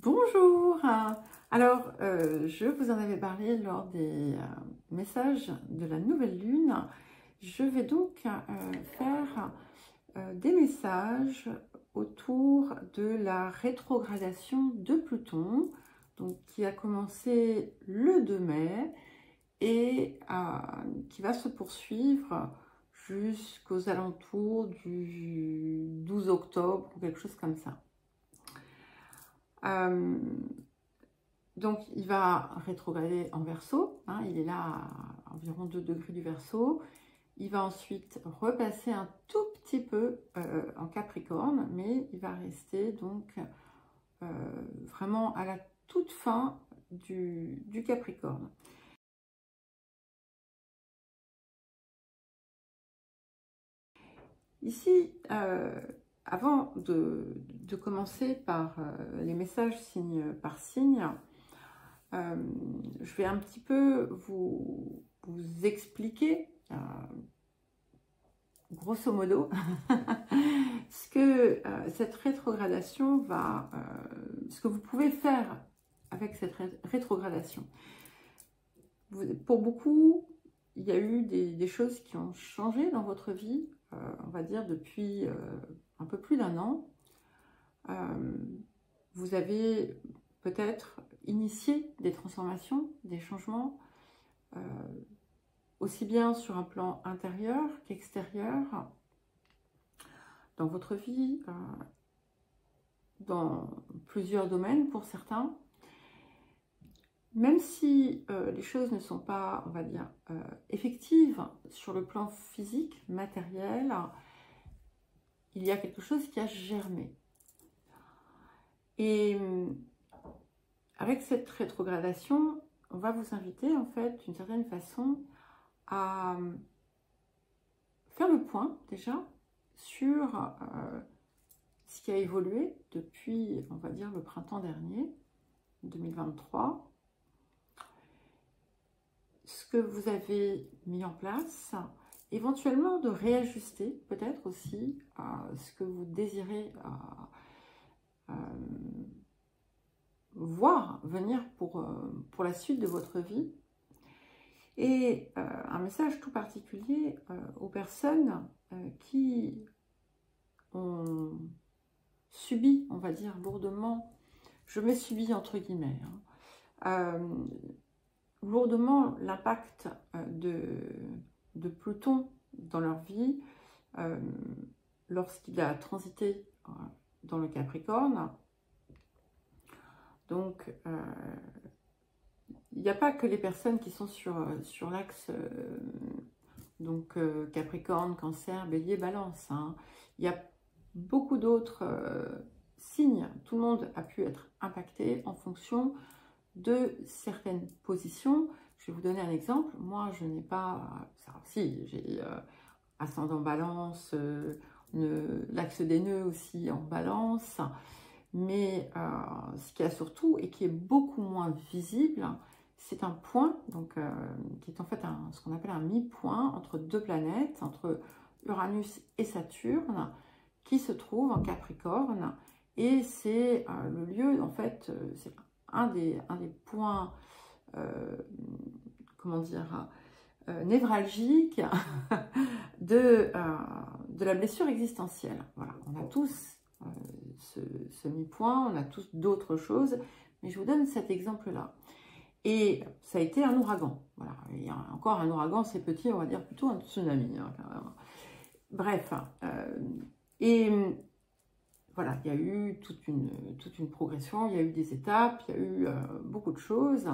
Bonjour. Alors, je vous en avais parlé lors des messages de la nouvelle lune. Je vais donc faire des messages autour de la rétrogradation de Pluton, donc qui a commencé le 2 mai et qui va se poursuivre jusqu'aux alentours du 12 octobre ou quelque chose comme ça. Donc il va rétrograder en Verseau, hein, il est là à environ 2 degrés du Verseau. Il va ensuite repasser un tout petit peu en Capricorne, mais il va rester donc vraiment à la toute fin du Capricorne. Ici, avant de commencer par les messages signe par signe, je vais un petit peu vous expliquer, grosso modo, ce que cette rétrogradation va, ce que vous pouvez faire avec cette rétrogradation. Pour beaucoup, il y a eu des choses qui ont changé dans votre vie, on va dire depuis un peu plus d'1 an. Vous avez peut-être initié des transformations, des changements, aussi bien sur un plan intérieur qu'extérieur, dans votre vie, dans plusieurs domaines pour certains. Même si les choses ne sont pas, on va dire, effectives sur le plan physique, matériel, il y a quelque chose qui a germé. Et avec cette rétrogradation, on va vous inviter, en fait, d'une certaine façon, à faire le point, déjà, sur ce qui a évolué depuis, on va dire, le printemps dernier, 2023, ce que vous avez mis en place, éventuellement de réajuster peut-être aussi ce que vous désirez voir venir pour la suite de votre vie. Et un message tout particulier aux personnes qui ont subi, on va dire lourdement, je mets subi entre guillemets, lourdement l'impact de Pluton dans leur vie lorsqu'il a transité dans le Capricorne. Donc, il n'y a pas que les personnes qui sont sur l'axe Capricorne, Cancer, Bélier, Balance. Il y a beaucoup d'autres signes. Tout le monde a pu être impacté en fonction de certaines positions. Je vais vous donner un exemple. Moi, je n'ai pas... Si, j'ai ascendant Balance, l'axe des nœuds aussi en Balance. Mais ce qu'il y a surtout, et qui est beaucoup moins visible, c'est un point, donc, qui est en fait ce qu'on appelle un mi-point entre 2 planètes, entre Uranus et Saturne, qui se trouve en Capricorne. Et c'est le lieu, en fait, c'est un des points, comment dire, névralgiques de la blessure existentielle. Voilà, on a tous ce mi-point, on a tous d'autres choses, mais je vous donne cet exemple-là. Et ça a été un ouragan. Voilà. Et encore un ouragan, c'est petit, on va dire plutôt un tsunami. Bref. Et voilà, il y a eu toute une progression, il y a eu des étapes, il y a eu beaucoup de choses.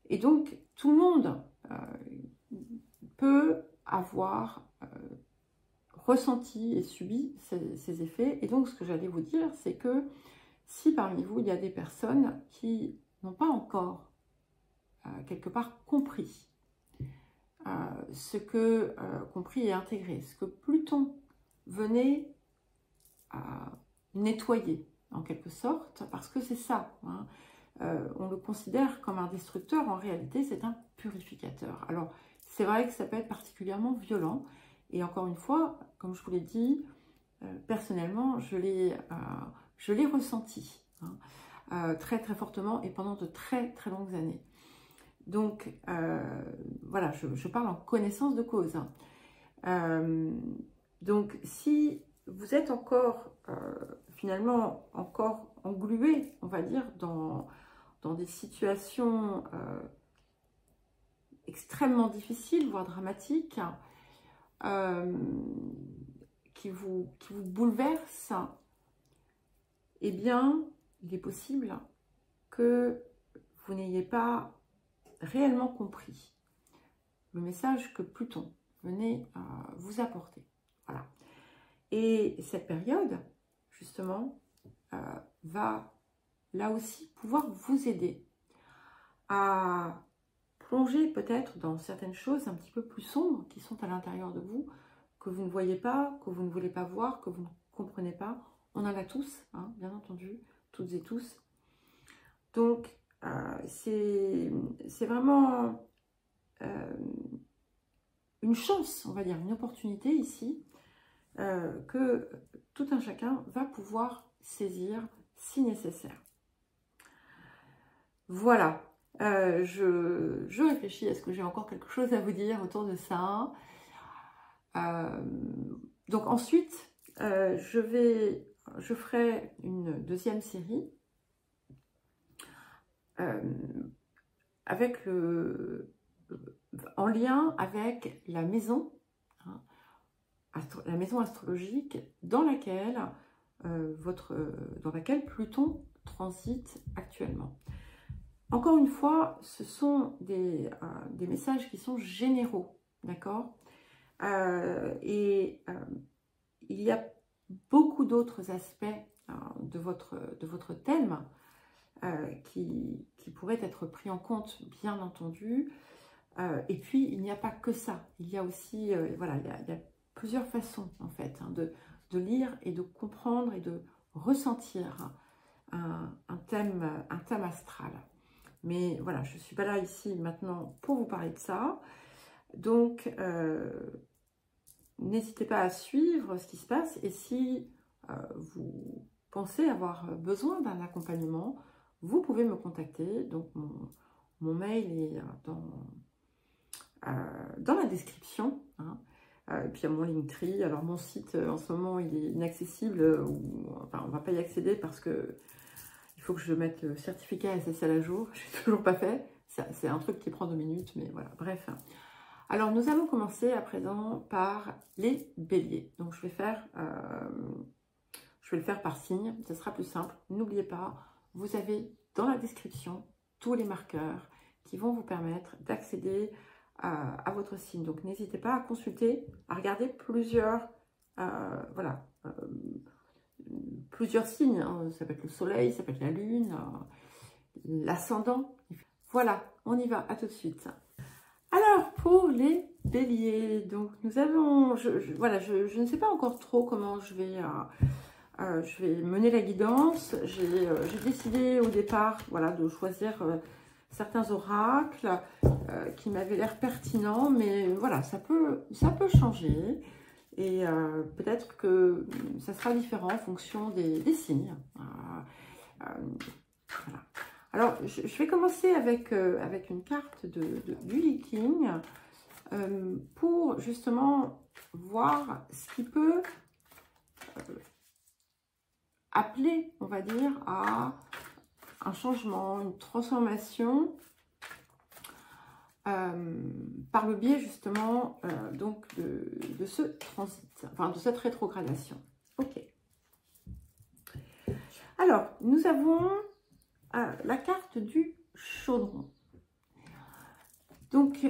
Et donc, tout le monde peut avoir ressenti et subi ces effets. Et donc, ce que j'allais vous dire, c'est que si parmi vous, il y a des personnes qui n'ont pas encore, quelque part, compris compris et intégré, ce que Pluton venait nettoyer, en quelque sorte, parce que c'est ça, on le considère comme un destructeur, en réalité, c'est un purificateur. Alors, c'est vrai que ça peut être particulièrement violent, et encore une fois, comme je vous l'ai dit, personnellement, je l'ai ressenti. très très fortement et pendant de très très longues années. Donc voilà, je parle en connaissance de cause. Donc si vous êtes encore finalement encore englué, on va dire, dans des situations extrêmement difficiles, voire dramatiques, qui vous bouleversent, eh bien, il est possible que vous n'ayez pas réellement compris le message que Pluton venait vous apporter. Voilà. Et cette période, justement, va là aussi pouvoir vous aider à plonger peut-être dans certaines choses un petit peu plus sombres qui sont à l'intérieur de vous, que vous ne voyez pas, que vous ne voulez pas voir, que vous ne comprenez pas. On en a tous, hein, bien entendu, toutes et tous. Donc, c'est vraiment une chance, on va dire, une opportunité ici, que tout un chacun va pouvoir saisir si nécessaire. Voilà, je réfléchis, est-ce que j'ai encore quelque chose à vous dire autour de ça? Donc ensuite, je ferai une deuxième série avec en lien avec la maison, hein, la maison astrologique dans laquelle Pluton transite actuellement. Encore une fois, ce sont des messages qui sont généraux, d'accord? Il y a beaucoup d'autres aspects de votre thème qui pourraient être pris en compte, bien entendu. Et puis, il n'y a pas que ça. Il y a aussi, voilà, il y a plusieurs façons, en fait, hein, de lire et de comprendre et de ressentir un thème astral. Mais voilà, je ne suis pas là ici maintenant pour vous parler de ça. Donc, n'hésitez pas à suivre ce qui se passe. Et si vous pensez avoir besoin d'un accompagnement, vous pouvez me contacter. Donc, mon mail est dans la description. Hein. Et puis, il y a mon Linktree. Alors, mon site, en ce moment, il est inaccessible. Enfin, on ne va pas y accéder parce que il faut que je mette le certificat SSL à jour. Je n'ai toujours pas fait. C'est un truc qui prend 2 minutes, mais voilà, bref. Alors, nous allons commencer à présent par les béliers. Donc, je vais le faire par signe. Ce sera plus simple. N'oubliez pas, vous avez dans la description tous les marqueurs qui vont vous permettre d'accéder à votre signe. Donc, n'hésitez pas à consulter, à regarder plusieurs signes, hein. Ça peut être le soleil, ça peut être la lune, l'ascendant. Voilà, on y va, à tout de suite. Alors, pour les béliers, donc nous avons, je ne sais pas encore trop comment je vais mener la guidance. J'ai décidé au départ, voilà, de choisir certains oracles qui m'avaient l'air pertinents, mais voilà, ça peut changer. Et peut-être que ça sera différent en fonction des signes. Voilà. Alors, je vais commencer avec une carte du Viking pour justement voir ce qui peut appeler, on va dire, à un changement, une transformation par le biais justement donc de ce transit, enfin de cette rétrogradation. Ok. Alors, nous avons la carte du chaudron. Donc,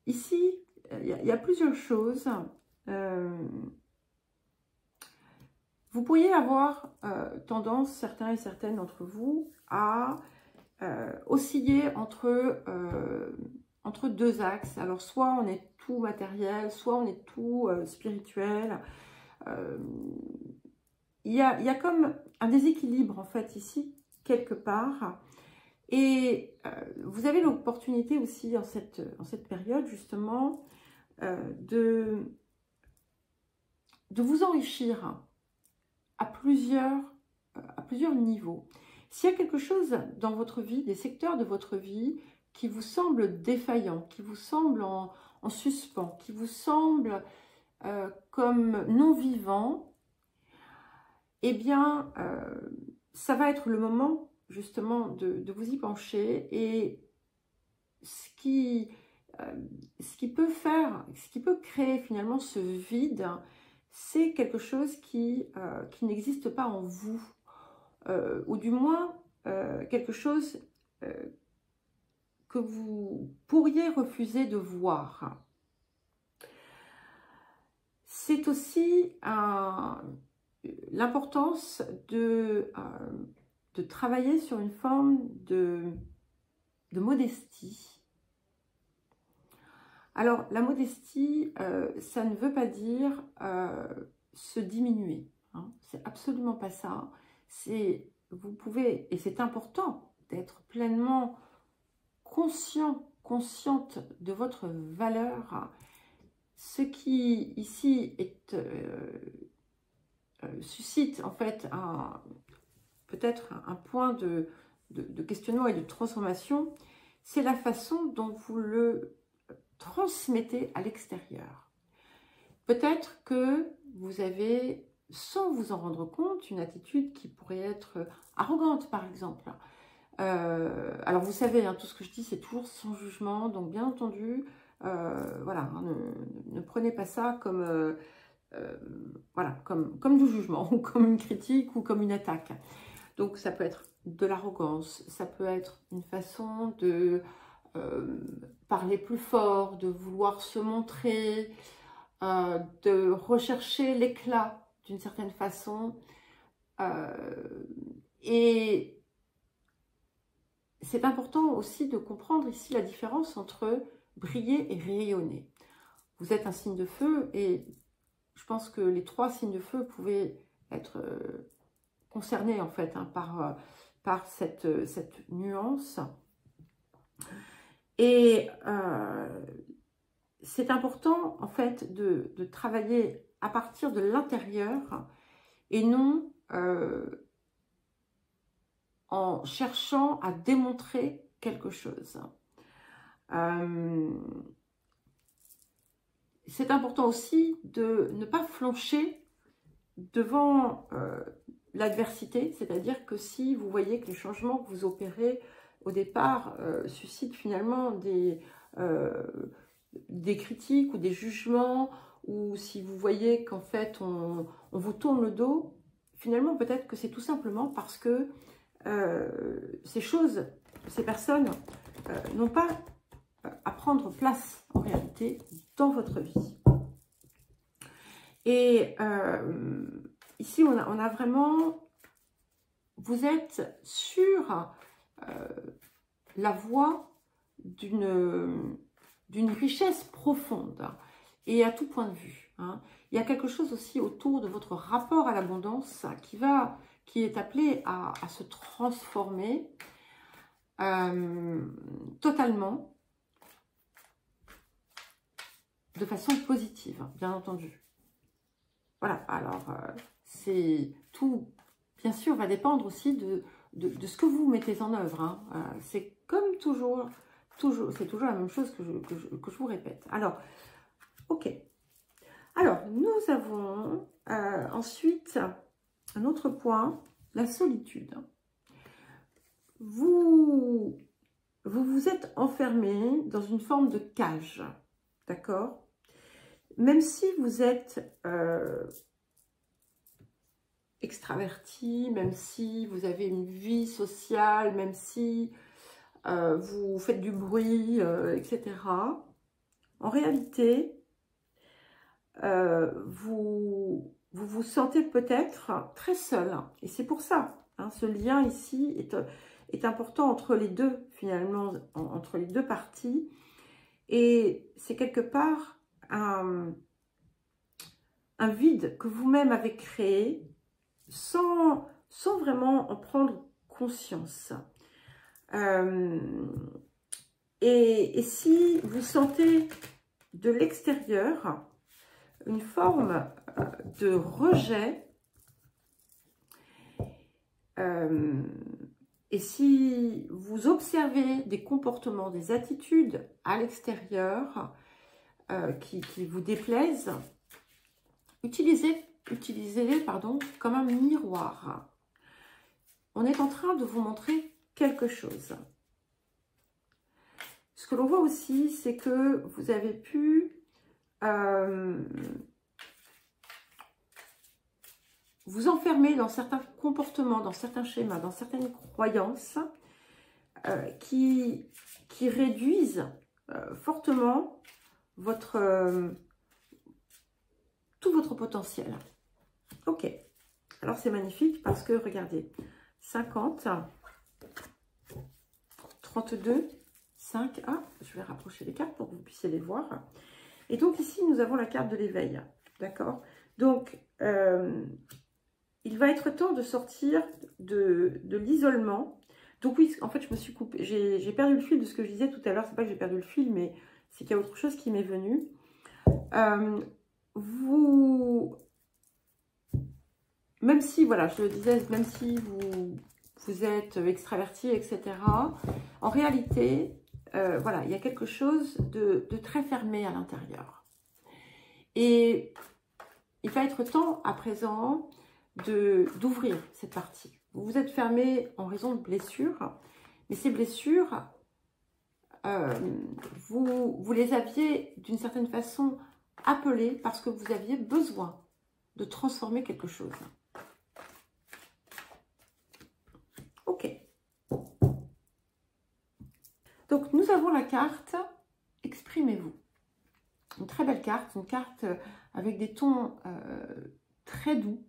ici, il y a plusieurs choses. Vous pourriez avoir tendance, certains et certaines d'entre vous, à osciller entre deux axes. Alors, soit on est tout matériel, soit on est tout spirituel. Il y a comme un déséquilibre, en fait, ici, quelque part. Et vous avez l'opportunité aussi, en cette période, justement, de vous enrichir à plusieurs niveaux. S'il y a quelque chose dans votre vie, des secteurs de votre vie qui vous semblent défaillants, qui vous semblent en suspens, qui vous semblent comme non vivants, eh bien, ça va être le moment justement de vous y pencher. Et ce qui peut créer finalement ce vide, c'est quelque chose qui n'existe pas en vous, ou du moins quelque chose que vous pourriez refuser de voir. C'est aussi l'importance de travailler sur une forme de modestie. Alors, la modestie, ça ne veut pas dire se diminuer, hein. C'est absolument pas ça. Vous pouvez, et c'est important d'être pleinement consciente de votre valeur. Ce qui ici suscite en fait peut-être un point de questionnement et de transformation, c'est la façon dont vous le transmettez à l'extérieur. Peut-être que vous avez, sans vous en rendre compte, une attitude qui pourrait être arrogante, par exemple. Alors vous savez, hein, tout ce que je dis, c'est toujours sans jugement, donc bien entendu, voilà, hein, ne prenez pas ça comme, voilà, comme du jugement, ou comme une critique, ou comme une attaque. Donc ça peut être de l'arrogance, ça peut être une façon de parler plus fort, de vouloir se montrer, de rechercher l'éclat d'une certaine façon. Et c'est important aussi de comprendre ici la différence entre briller et rayonner. Vous êtes un signe de feu et je pense que les 3 signes de feu pouvaient être concernés en fait, hein, par cette nuance. Et c'est important en fait de travailler à partir de l'intérieur et non en cherchant à démontrer quelque chose. C'est important aussi de ne pas flancher devant l'adversité, c'est-à-dire que si vous voyez que les changements que vous opérez au départ suscitent finalement des critiques ou des jugements, ou si vous voyez qu'en fait on vous tourne le dos, finalement peut-être que c'est tout simplement parce que ces personnes n'ont pas à prendre place en réalité dans votre vie. Et ici on a vraiment, vous êtes sur la voie d'une richesse profonde et à tout point de vue, hein. Il y a quelque chose aussi autour de votre rapport à l'abondance qui est appelé à se transformer totalement de façon positive, bien entendu. Voilà, alors c'est tout, bien sûr, va dépendre aussi de ce que vous mettez en œuvre, hein. C'est comme toujours, c'est toujours la même chose que je vous répète. Alors, ok. Alors, nous avons ensuite un autre point, la solitude. Vous vous êtes enfermé dans une forme de cage, d'accord? Même si vous êtes extraverti, même si vous avez une vie sociale, même si vous faites du bruit, etc. En réalité, vous vous sentez peut-être très seul. Et c'est pour ça, hein, ce lien ici est important entre les deux, finalement, entre les deux parties. Et c'est quelque part un vide que vous-même avez créé sans vraiment en prendre conscience. Et si vous sentez de l'extérieur une forme de rejet, Et si vous observez des comportements, des attitudes à l'extérieur qui vous déplaisent, utilisez-les comme un miroir. On est en train de vous montrer quelque chose. Ce que l'on voit aussi, c'est que vous avez pu vous enfermer dans certains comportements, dans certains schémas, dans certaines croyances qui réduisent fortement tout votre potentiel. Ok, alors c'est magnifique parce que regardez, 50, 32, 5, ah, je vais rapprocher les cartes pour que vous puissiez les voir. Et donc ici, nous avons la carte de l'éveil, d'accord? Donc, il va être temps de sortir de l'isolement. Donc oui, en fait, je me suis coupée, j'ai perdu le fil de ce que je disais tout à l'heure. C'est pas que j'ai perdu le fil, mais c'est qu'il y a autre chose qui m'est venu. Même si, voilà, je le disais, même si vous êtes extraverti, etc., en réalité, voilà, il y a quelque chose de très fermé à l'intérieur. Et il va être temps, à présent, d'ouvrir cette partie. Vous vous êtes fermé en raison de blessures, mais ces blessures, vous les aviez d'une certaine façon appelées parce que vous aviez besoin de transformer quelque chose. Ok. Donc, nous avons la carte « Exprimez-vous ». Une très belle carte, une carte avec des tons très doux,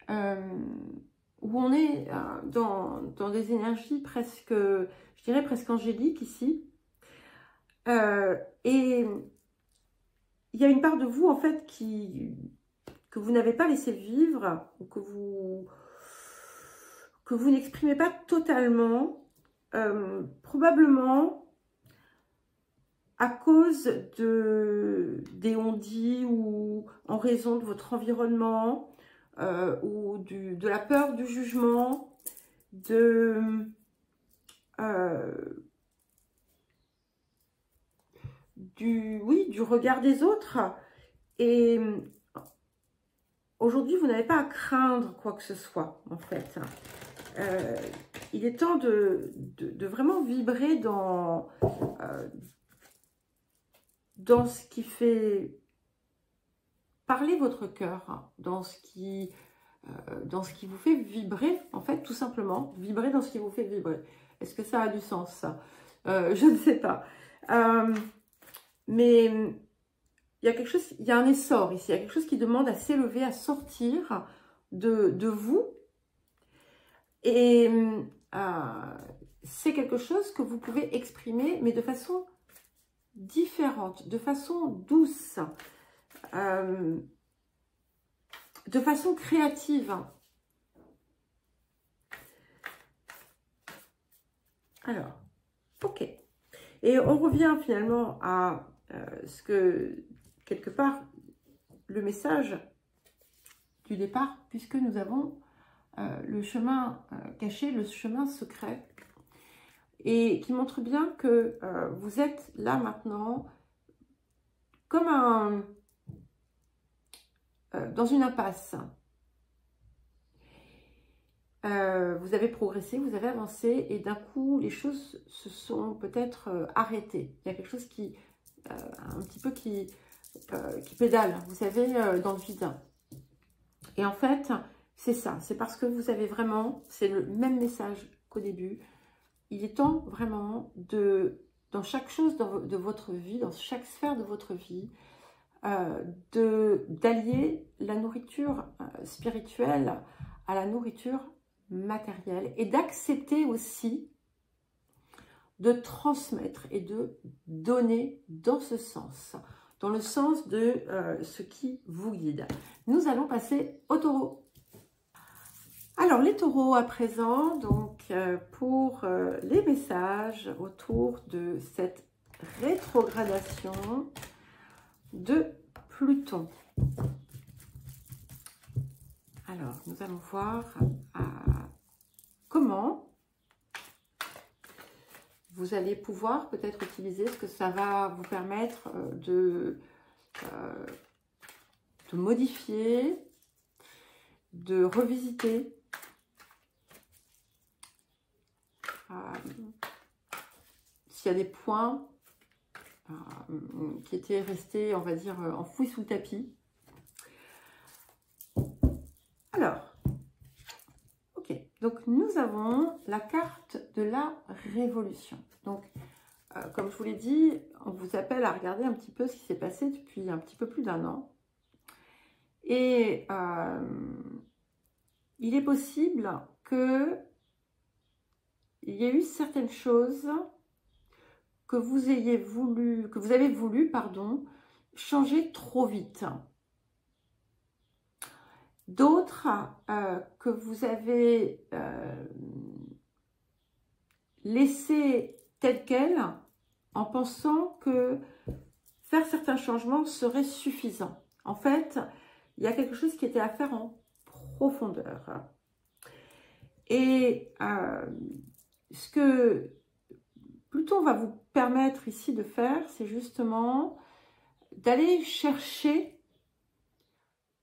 où on est dans des énergies presque, je dirais presque angéliques ici. Et il y a une part de vous, en fait, que vous n'avez pas laissé vivre, ou que vous n'exprimez pas totalement, probablement à cause des on-dit ou en raison de votre environnement, ou de la peur du jugement, du regard des autres. Et aujourd'hui, vous n'avez pas à craindre quoi que ce soit, en fait. Il est temps de vraiment vibrer dans ce qui fait parler votre cœur, dans ce qui vous fait vibrer, en fait, tout simplement. Vibrer dans ce qui vous fait vibrer. Est-ce que ça a du sens, ça? Je ne sais pas. Mais il y a quelque chose, il y a un essor ici, il y a quelque chose qui demande à s'élever, à sortir de vous. Et c'est quelque chose que vous pouvez exprimer, mais de façon différente, de façon douce, de façon créative. Alors, ok. Et on revient finalement à ce que, quelque part, le message du départ, puisque nous avons le chemin caché, le chemin secret, et qui montre bien que vous êtes là maintenant comme dans une impasse. Vous avez progressé, vous avez avancé, et d'un coup, les choses se sont peut-être arrêtées. Il y a quelque chose qui, un petit peu qui pédale, vous savez, dans le vide. Et en fait, c'est ça, c'est parce que vous avez vraiment, c'est le même message qu'au début. Il est temps vraiment dans chaque chose de votre vie, dans chaque sphère de votre vie, d'allier la nourriture spirituelle à la nourriture matérielle, et d'accepter aussi de transmettre et de donner dans ce sens, dans le sens de ce qui vous guide. Nous allons passer au taureau. Alors les taureaux à présent, donc pour les messages autour de cette rétrogradation de Pluton. Alors, nous allons voir comment vous allez pouvoir peut-être utiliser, ce que ça va vous permettre de modifier, de revisiter. S'il y a des points qui étaient restés, on va dire, enfouis sous le tapis. Alors, ok, donc nous avons la carte de la révolution. Donc, comme je vous l'ai dit, on vous appelle à regarder un petit peu ce qui s'est passé depuis un petit peu plus d'1 an. Et il est possible que il y ait eu certaines choses que vous avez voulu, changer trop vite. D'autres que vous avez laissées telles quelles en pensant que faire certains changements serait suffisant. En fait, il y a quelque chose qui était à faire en profondeur. Et ce que Pluton va vous permettre ici de faire, c'est justement d'aller chercher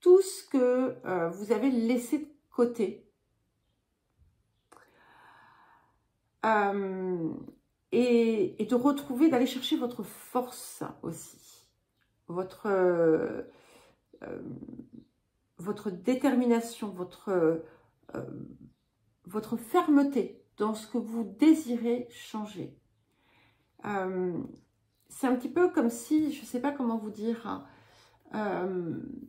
tout ce que vous avez laissé de côté. Et de retrouver, d'aller chercher votre force aussi. Votre détermination, votre fermeté dans ce que vous désirez changer. C'est un petit peu comme si, je ne sais pas comment vous dire,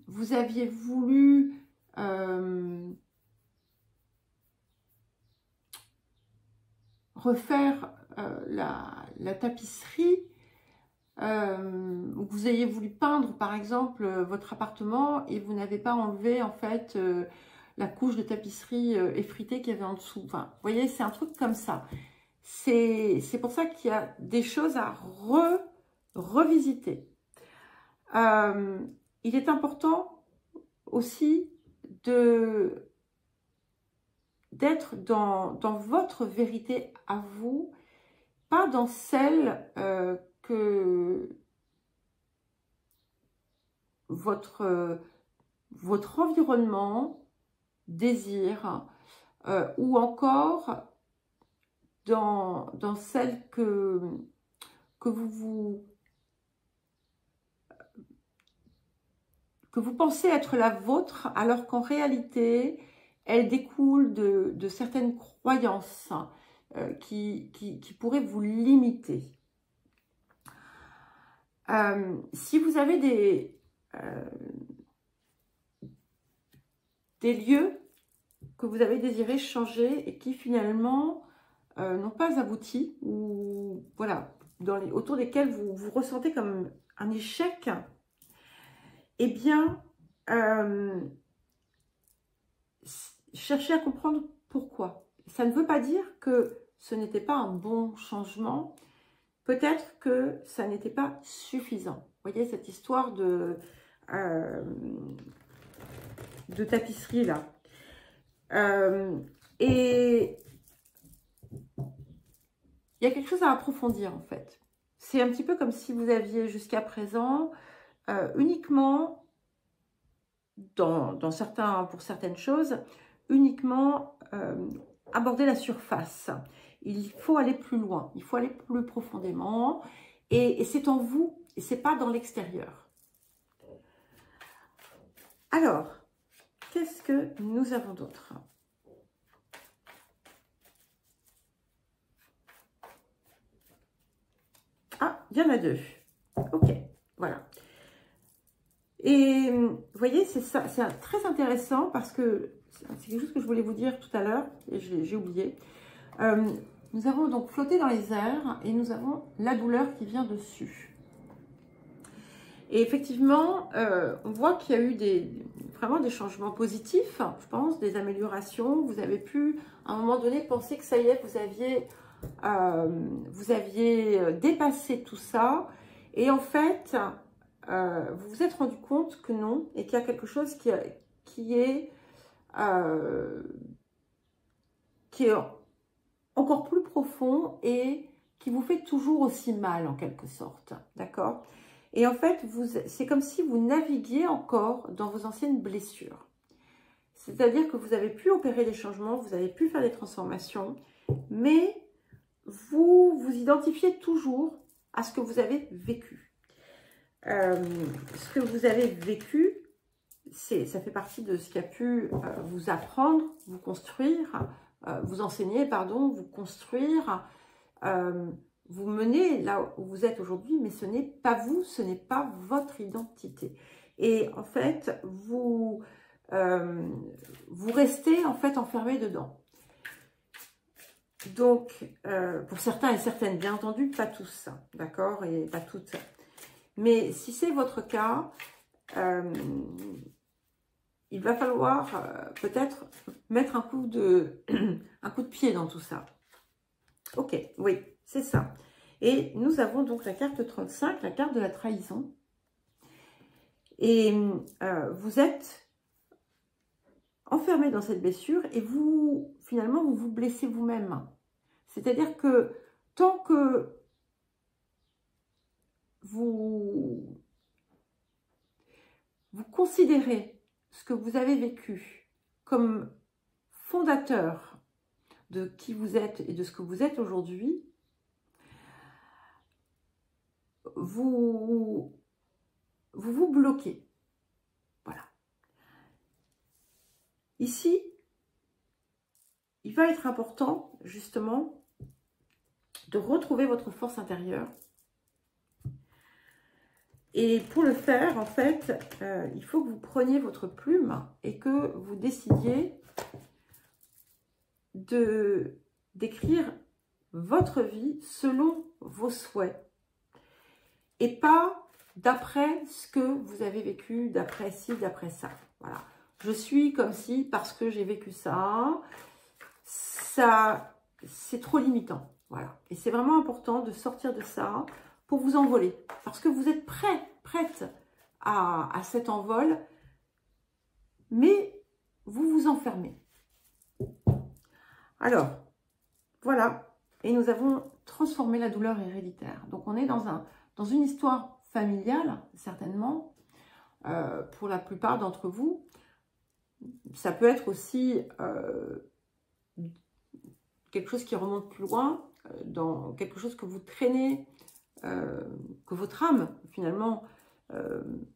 vous aviez voulu refaire la tapisserie, vous ayez voulu peindre par exemple votre appartement et vous n'avez pas enlevé en fait la couche de tapisserie effritée qu'il y avait en dessous. Enfin, vous voyez, c'est un truc comme ça. C'est pour ça qu'il y a des choses à revisiter. Il est important aussi d'être dans votre vérité à vous, pas dans celle que votre environnement désire, ou encore dans celle que vous pensez être la vôtre, alors qu'en réalité, elle découle de certaines croyances qui pourraient vous limiter. Si vous avez des lieux que vous avez désiré changer et qui finalement n'ont pas abouti, ou voilà, autour desquels vous ressentez comme un échec, eh bien, cherchez à comprendre pourquoi. Ça ne veut pas dire que ce n'était pas un bon changement, peut-être que ça n'était pas suffisant. Vous voyez cette histoire de tapisserie là. Et il y a quelque chose à approfondir en fait. C'est un petit peu comme si vous aviez jusqu'à présent uniquement, pour certaines choses, uniquement aborder la surface. Il faut aller plus loin, il faut aller plus profondément, et c'est en vous, et c'est pas dans l'extérieur. Alors, qu'est-ce que nous avons d'autre? Ah, il y en a 2. Ok, voilà. Et vous voyez, c'est ça, c'est très intéressant parce que c'est quelque chose que je voulais vous dire tout à l'heure et j'ai oublié. Nous avons donc flotté dans les airs et nous avons la douleur qui vient dessus. Et effectivement, on voit qu'il y a eu vraiment des changements positifs, je pense, des améliorations. Vous avez pu, à un moment donné, penser que ça y est, vous aviez dépassé tout ça. Et en fait, vous vous êtes rendu compte que non, et qu'il y a quelque chose qui est encore plus profond et qui vous fait toujours aussi mal en quelque sorte, d'accord? Et en fait, c'est comme si vous naviguiez encore dans vos anciennes blessures. C'est-à-dire que vous avez pu opérer des changements, vous avez pu faire des transformations, mais vous vous identifiez toujours à ce que vous avez vécu. Ce que vous avez vécu, ça fait partie de ce qui a pu vous apprendre, vous construire, vous enseigner, pardon, vous construire, vous mener là où vous êtes aujourd'hui, mais ce n'est pas vous, ce n'est pas votre identité. Et en fait, vous restez en fait enfermé dedans. Donc, pour certains et certaines, bien entendu, pas tous, d'accord, et pas toutes. Mais si c'est votre cas, il va falloir peut-être mettre un coup de pied dans tout ça. Ok, oui, c'est ça. Et nous avons donc la carte 35, la carte de la trahison. Et vous êtes enfermé dans cette blessure et finalement, vous vous blessez vous-même. C'est-à-dire que tant que vous considérez ce que vous avez vécu comme fondateur de qui vous êtes et de ce que vous êtes aujourd'hui, vous bloquez. Voilà. Ici, il va être important, justement, de retrouver votre force intérieure. Et pour le faire, en fait, il faut que vous preniez votre plume et que vous décidiez d'écrire votre vie selon vos souhaits. Et pas d'après ce que vous avez vécu, d'après ci, d'après ça. Voilà. Je suis comme si, parce que j'ai vécu ça, c'est trop limitant. Voilà. Et c'est vraiment important de sortir de ça pour vous envoler. Parce que vous êtes prête à cet envol, mais vous vous enfermez. Alors, voilà. Et nous avons transformé la douleur héréditaire. Donc, on est dans une histoire familiale, certainement, pour la plupart d'entre vous. Ça peut être aussi quelque chose qui remonte plus loin, dans quelque chose que vous traînez, que votre âme, finalement,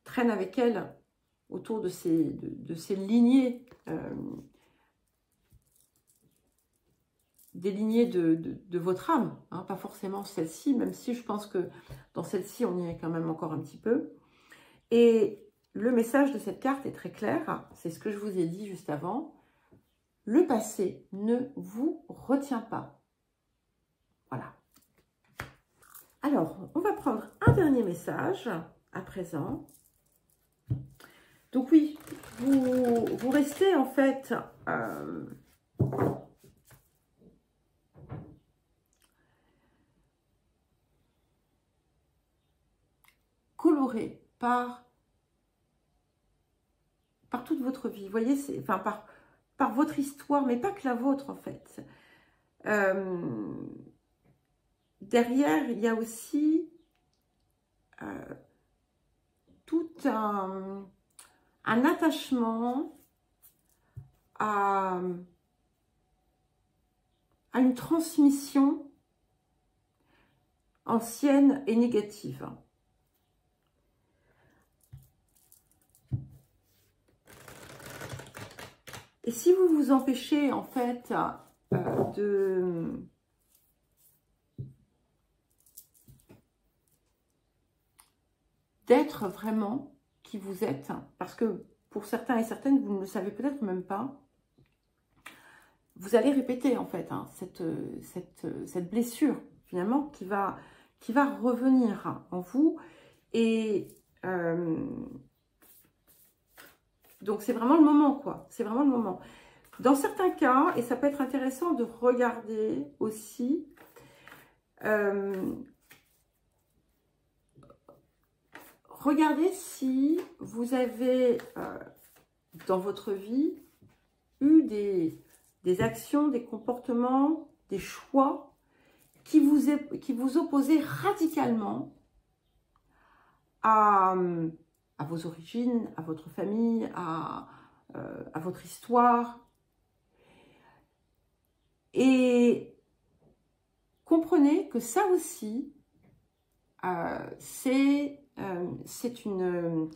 traîne avec elle autour de ces lignées, des lignées de votre âme, hein, pas forcément celle-ci, même si je pense que dans celle-ci, on y est quand même encore un petit peu. Et le message de cette carte est très clair, c'est ce que je vous ai dit juste avant. Le passé ne vous retient pas. Voilà. Alors, on va prendre un dernier message à présent. Donc oui, vous restez en fait coloré par toute votre vie. Vous voyez, enfin par votre histoire, mais pas que la vôtre en fait. Derrière, il y a aussi tout un attachement à une transmission ancienne et négative. Et si vous vous empêchez en fait d'être vraiment qui vous êtes, parce que pour certains et certaines, vous ne le savez peut-être même pas, vous allez répéter en fait hein, cette blessure finalement qui va revenir en vous. Et donc c'est vraiment le moment quoi, c'est vraiment le moment. Dans certains cas, et ça peut être intéressant de regarder aussi, regardez si vous avez dans votre vie eu des actions, des comportements, des choix qui vous opposez radicalement à vos origines, à votre famille, à votre histoire. Et comprenez que ça aussi, c'est une...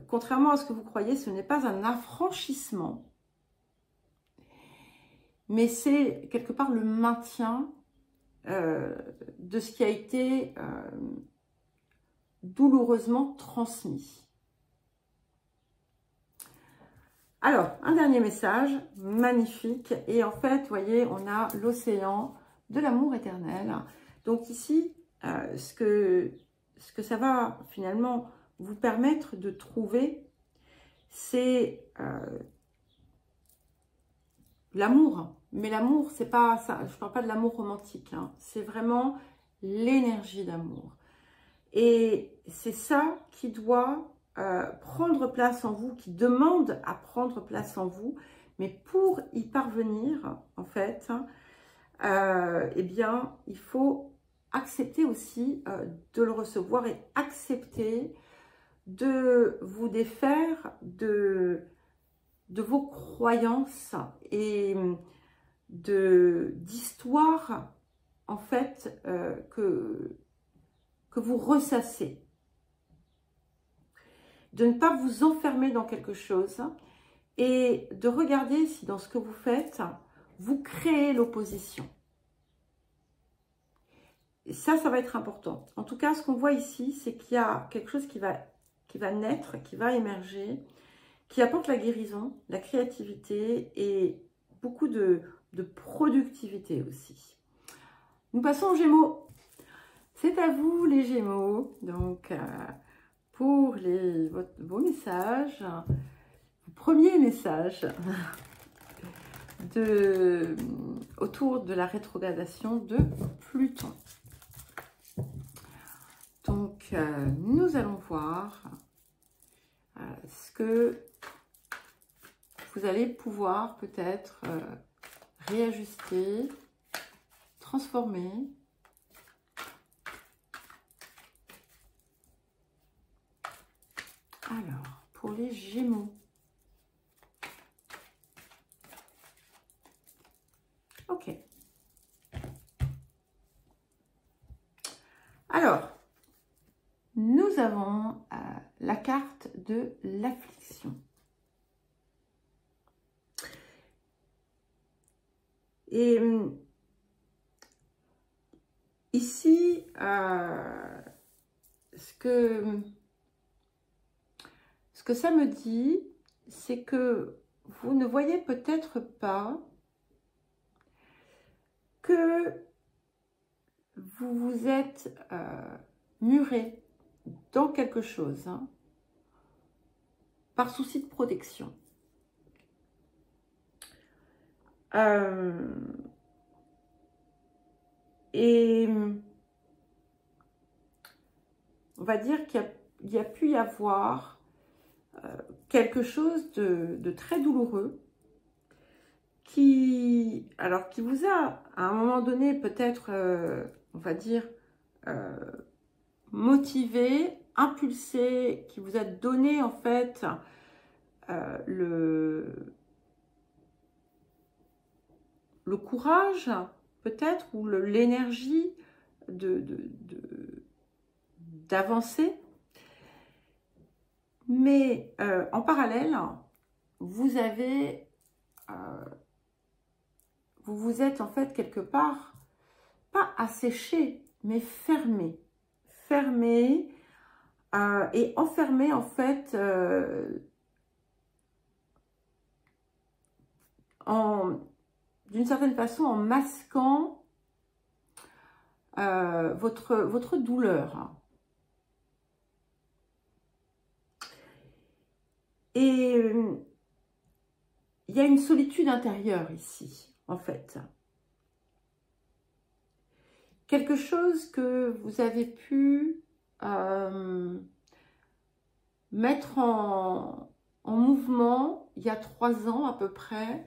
Contrairement à ce que vous croyez, ce n'est pas un affranchissement, mais c'est quelque part le maintien de ce qui a été douloureusement transmis. Alors, un dernier message, magnifique. Et en fait, vous voyez, on a l'océan de l'amour éternel. Donc ici, ce que ça va finalement vous permettre de trouver, c'est l'amour. Mais l'amour, c'est pas ça. Je ne parle pas de l'amour romantique. Hein. C'est vraiment l'énergie d'amour. Et c'est ça qui doit prendre place en vous, qui demande à prendre place en vous. Mais pour y parvenir, en fait, eh bien, il faut accepter aussi de le recevoir et accepter de vous défaire de vos croyances et d'histoires, en fait, que vous ressassez. De ne pas vous enfermer dans quelque chose et de regarder si dans ce que vous faites, vous créez l'opposition. Et ça va être important. En tout cas, ce qu'on voit ici, c'est qu'il y a quelque chose qui va naître, qui va émerger, qui apporte la guérison, la créativité et beaucoup de productivité aussi. Nous passons aux Gémeaux. C'est à vous les Gémeaux. Donc, pour vos messages, premier message autour de la rétrogradation de Pluton. Donc, nous allons voir ce que vous allez pouvoir peut-être réajuster, transformer. Alors, pour les Gémeaux. Ok. Alors, nous avons la carte de l'affliction. Et ici, ce que ça me dit, c'est que vous ne voyez peut-être pas que vous vous êtes muré dans quelque chose, hein, par souci de protection. Et on va dire qu'il y a pu y avoir quelque chose de très douloureux qui vous a, à un moment donné, peut-être, on va dire, motivé, impulsé, qui vous a donné, en fait, le courage, peut-être, ou l'énergie d'avancer. Mais en parallèle, vous vous êtes en fait quelque part, pas asséché, mais fermé. Fermé et enfermé en fait d'une certaine façon en masquant votre douleur. Et il y a une solitude intérieure ici, en fait. Quelque chose que vous avez pu mettre en mouvement il y a 3 ans à peu près.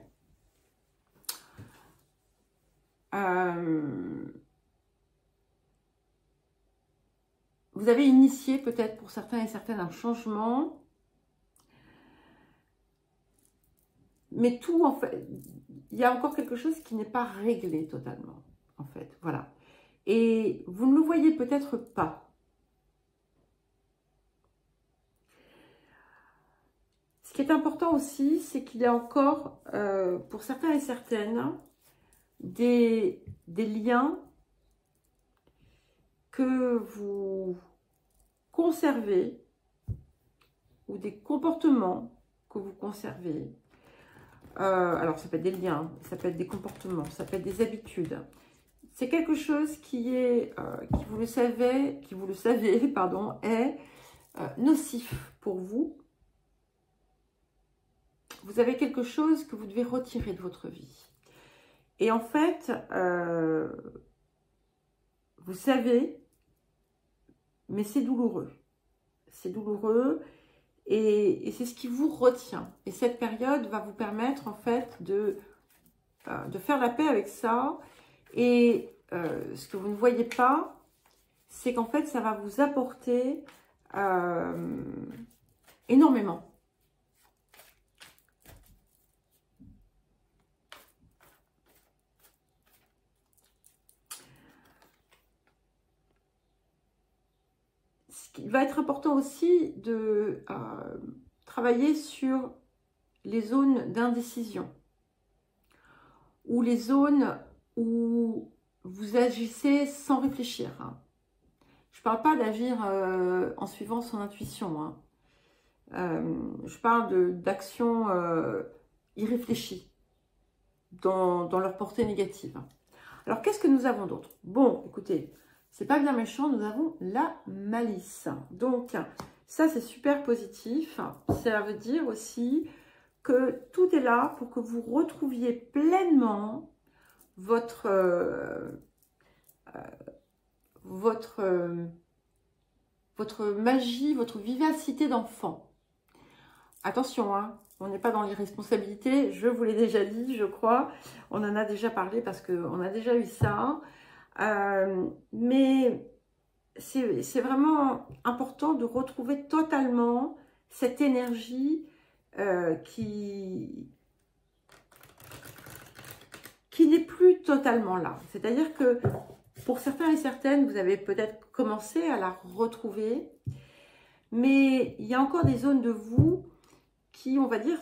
vous avez initié peut-être pour certains et certaines un changement. Mais tout, en fait, il y a encore quelque chose qui n'est pas réglé totalement, en fait. Voilà. Et vous ne le voyez peut-être pas. Ce qui est important aussi, c'est qu'il y a encore, pour certains et certaines, des liens que vous conservez ou des comportements que vous conservez. Alors, ça peut être des liens, ça peut être des comportements, ça peut être des habitudes. C'est quelque chose qui est, qui vous le savez, pardon, est nocif pour vous. Vous avez quelque chose que vous devez retirer de votre vie. Et en fait, vous savez, mais c'est douloureux. C'est douloureux. Et c'est ce qui vous retient. Et cette période va vous permettre en fait de faire la paix avec ça. Et ce que vous ne voyez pas, c'est qu'en fait ça va vous apporter énormément. Il va être important aussi de travailler sur les zones d'indécision ou les zones où vous agissez sans réfléchir. Je ne parle pas d'agir en suivant son intuition. Je parle d'actions irréfléchies dans leur portée négative. Alors, qu'est-ce que nous avons d'autre? Bon, écoutez, c'est pas bien méchant, nous avons la malice. Donc, ça, c'est super positif. Ça veut dire aussi que tout est là pour que vous retrouviez pleinement votre magie, votre vivacité d'enfant. Attention, hein, on n'est pas dans l'irresponsabilité, je vous l'ai déjà dit, je crois. On en a déjà parlé parce qu'on a déjà eu ça. Mais c'est vraiment important de retrouver totalement cette énergie qui n'est plus totalement là. C'est-à-dire que pour certains et certaines, vous avez peut-être commencé à la retrouver, mais il y a encore des zones de vous qui, on va dire,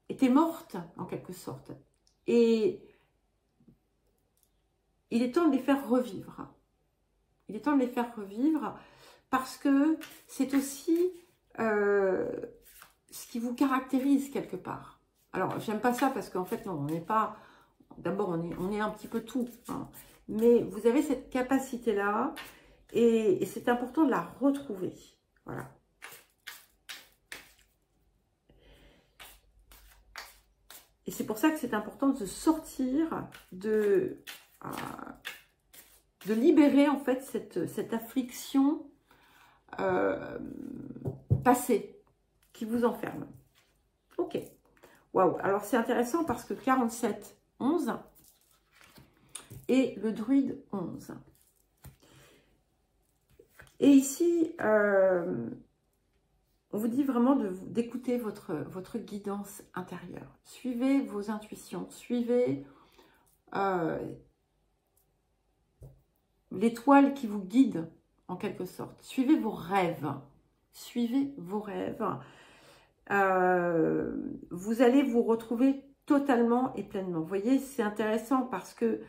étaient mortes en quelque sorte. Et il est temps de les faire revivre. Il est temps de les faire revivre parce que c'est aussi ce qui vous caractérise quelque part. Alors, j'aime pas ça parce qu'en fait, non, on n'est pas... D'abord, on est un petit peu tout. Hein, mais vous avez cette capacité-là et c'est important de la retrouver. Voilà. Et c'est pour ça que c'est important de se sortir, de libérer en fait cette affliction passée qui vous enferme. Ok. Waouh. Alors c'est intéressant parce que 47, 11 et le druide 11. Et ici, on vous dit vraiment d'écouter votre guidance intérieure. Suivez vos intuitions, suivez l'étoile qui vous guide en quelque sorte. Suivez vos rêves. Suivez vos rêves. Vous allez vous retrouver totalement et pleinement. Vous voyez, c'est intéressant parce que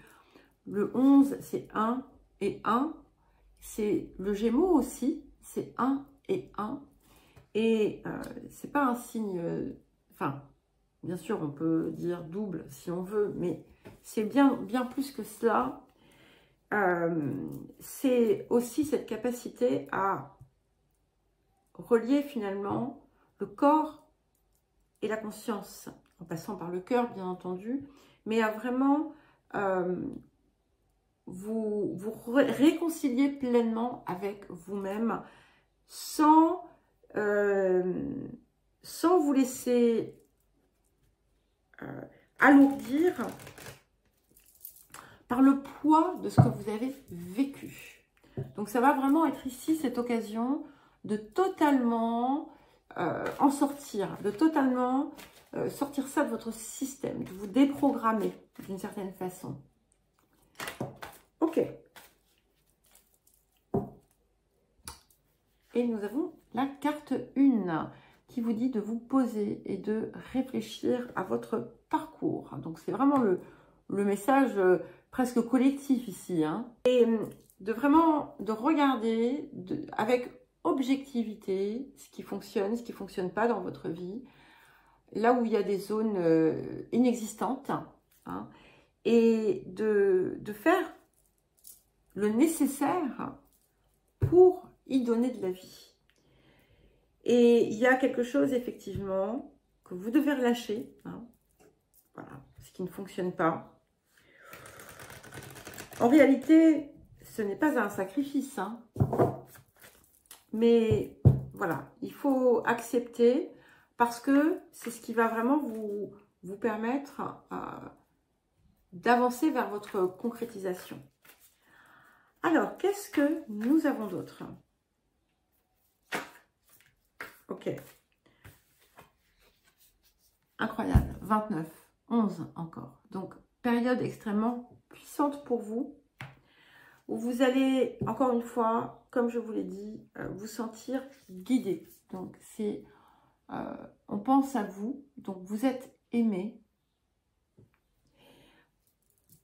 le 11, c'est 1 et 1. C'est le Gémeaux aussi, c'est 1 et 1. Et c'est pas un signe... Enfin, bien sûr, on peut dire double si on veut, mais c'est bien plus que cela. C'est aussi cette capacité à relier finalement le corps et la conscience, en passant par le cœur bien entendu, mais à vraiment vous réconcilier pleinement avec vous-même sans vous laisser alourdir par le poids de ce que vous avez vécu. Donc ça va vraiment être ici cette occasion de totalement en sortir, de totalement sortir ça de votre système, de vous déprogrammer d'une certaine façon. Ok. Et nous avons la carte 1 qui vous dit de vous poser et de réfléchir à votre parcours. Donc c'est vraiment le message presque collectif ici. Hein. Et de vraiment de regarder avec objectivité ce qui fonctionne pas dans votre vie. Là où il y a des zones inexistantes. Hein, et de faire le nécessaire pour y donner de la vie. Et il y a quelque chose, effectivement, que vous devez relâcher. Hein. Voilà, ce qui ne fonctionne pas. En réalité, ce n'est pas un sacrifice. Hein. Mais voilà, il faut accepter parce que c'est ce qui va vraiment vous permettre d'avancer vers votre concrétisation. Alors, qu'est-ce que nous avons d'autre? Ok. Incroyable. 29. 11 encore. Donc, période extrêmement puissante pour vous. Où vous allez, encore une fois, comme je vous l'ai dit, vous sentir guidé. Donc, c'est... on pense à vous. Donc, vous êtes aimé.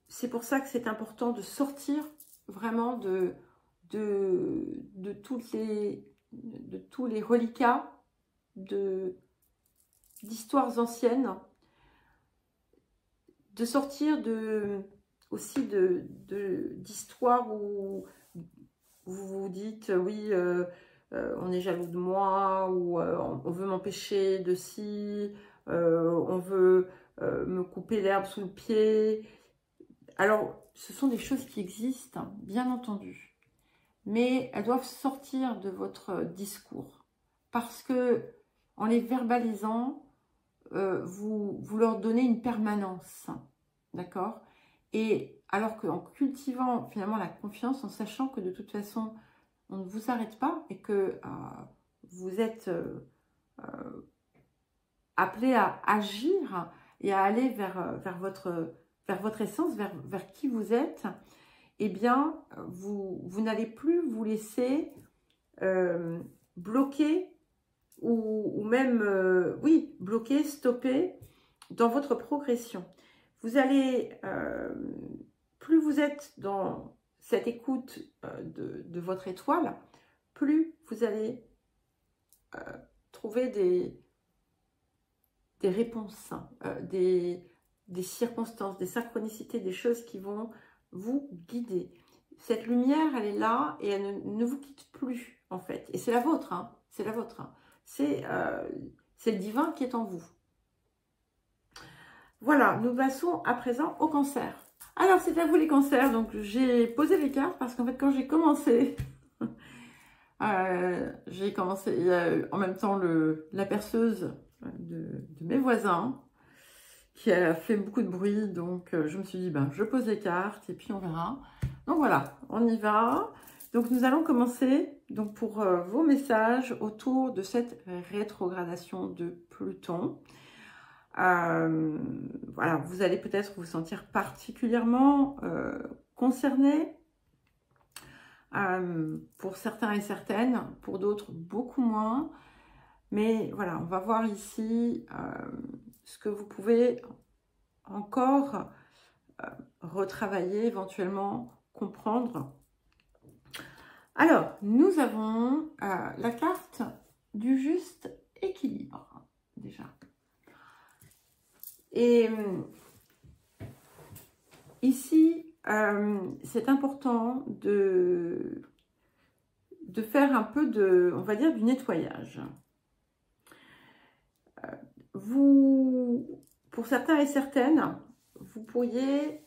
C'est pour ça que c'est important de sortir vraiment de tous les reliquats d'histoires anciennes, de sortir aussi d'histoires où vous vous dites oui on est jaloux de moi, ou on veut m'empêcher de ci, on veut me couper l'herbe sous le pied. Alors, ce sont des choses qui existent, bien entendu, mais elles doivent sortir de votre discours parce que en les verbalisant, vous leur donnez une permanence, d'accord? Et alors qu'en cultivant finalement la confiance, en sachant que de toute façon, on ne vous arrête pas et que vous êtes appelé à agir et à aller vers votre essence, vers qui vous êtes, eh bien, vous n'allez plus vous laisser bloquer ou même, oui, bloquer, stopper dans votre progression. Vous allez, plus vous êtes dans cette écoute de votre étoile, plus vous allez trouver des réponses, des circonstances, des synchronicités, des choses qui vont vous guider. Cette lumière, elle est là et elle ne vous quitte plus, en fait. Et c'est la vôtre, hein, c'est la vôtre. Hein. C'est le divin qui est en vous. Voilà, nous passons à présent au cancer. Alors, c'est à vous les cancers. Donc, j'ai posé les cartes parce qu'en fait, quand j'ai commencé, il y a en même temps la perceuse de mes voisins qui a fait beaucoup de bruit, donc je me suis dit, ben, je pose les cartes et puis on verra. Donc voilà, on y va. Donc nous allons commencer donc pour vos messages autour de cette rétrogradation de Pluton. Voilà, vous allez peut-être vous sentir particulièrement concerné. Pour certains et certaines, pour d'autres beaucoup moins. Mais voilà, on va voir ici ce que vous pouvez encore retravailler, éventuellement comprendre. Alors, nous avons la carte du juste équilibre, déjà. Et ici, c'est important de faire un peu on va dire, du nettoyage. Pour certains et certaines, vous pourriez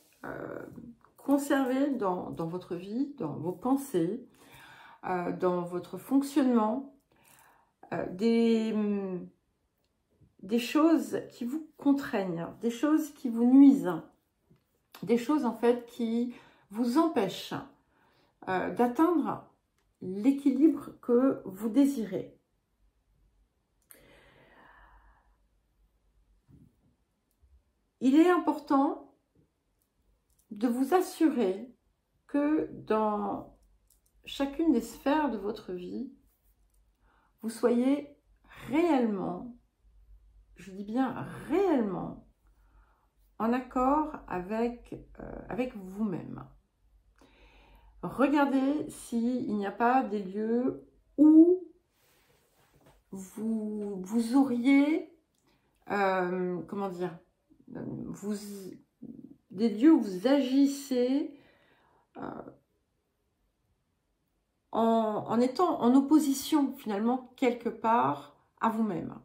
conserver dans votre vie, dans vos pensées, dans votre fonctionnement, des choses qui vous contraignent, des choses qui vous nuisent, des choses en fait qui vous empêchent d'atteindre l'équilibre que vous désirez. Il est important de vous assurer que dans chacune des sphères de votre vie, vous soyez réellement, je dis bien réellement, en accord avec vous-même. Regardez s'il n'y a pas des lieux où vous auriez, comment dire, des lieux où vous agissez en étant en opposition finalement quelque part à vous-même,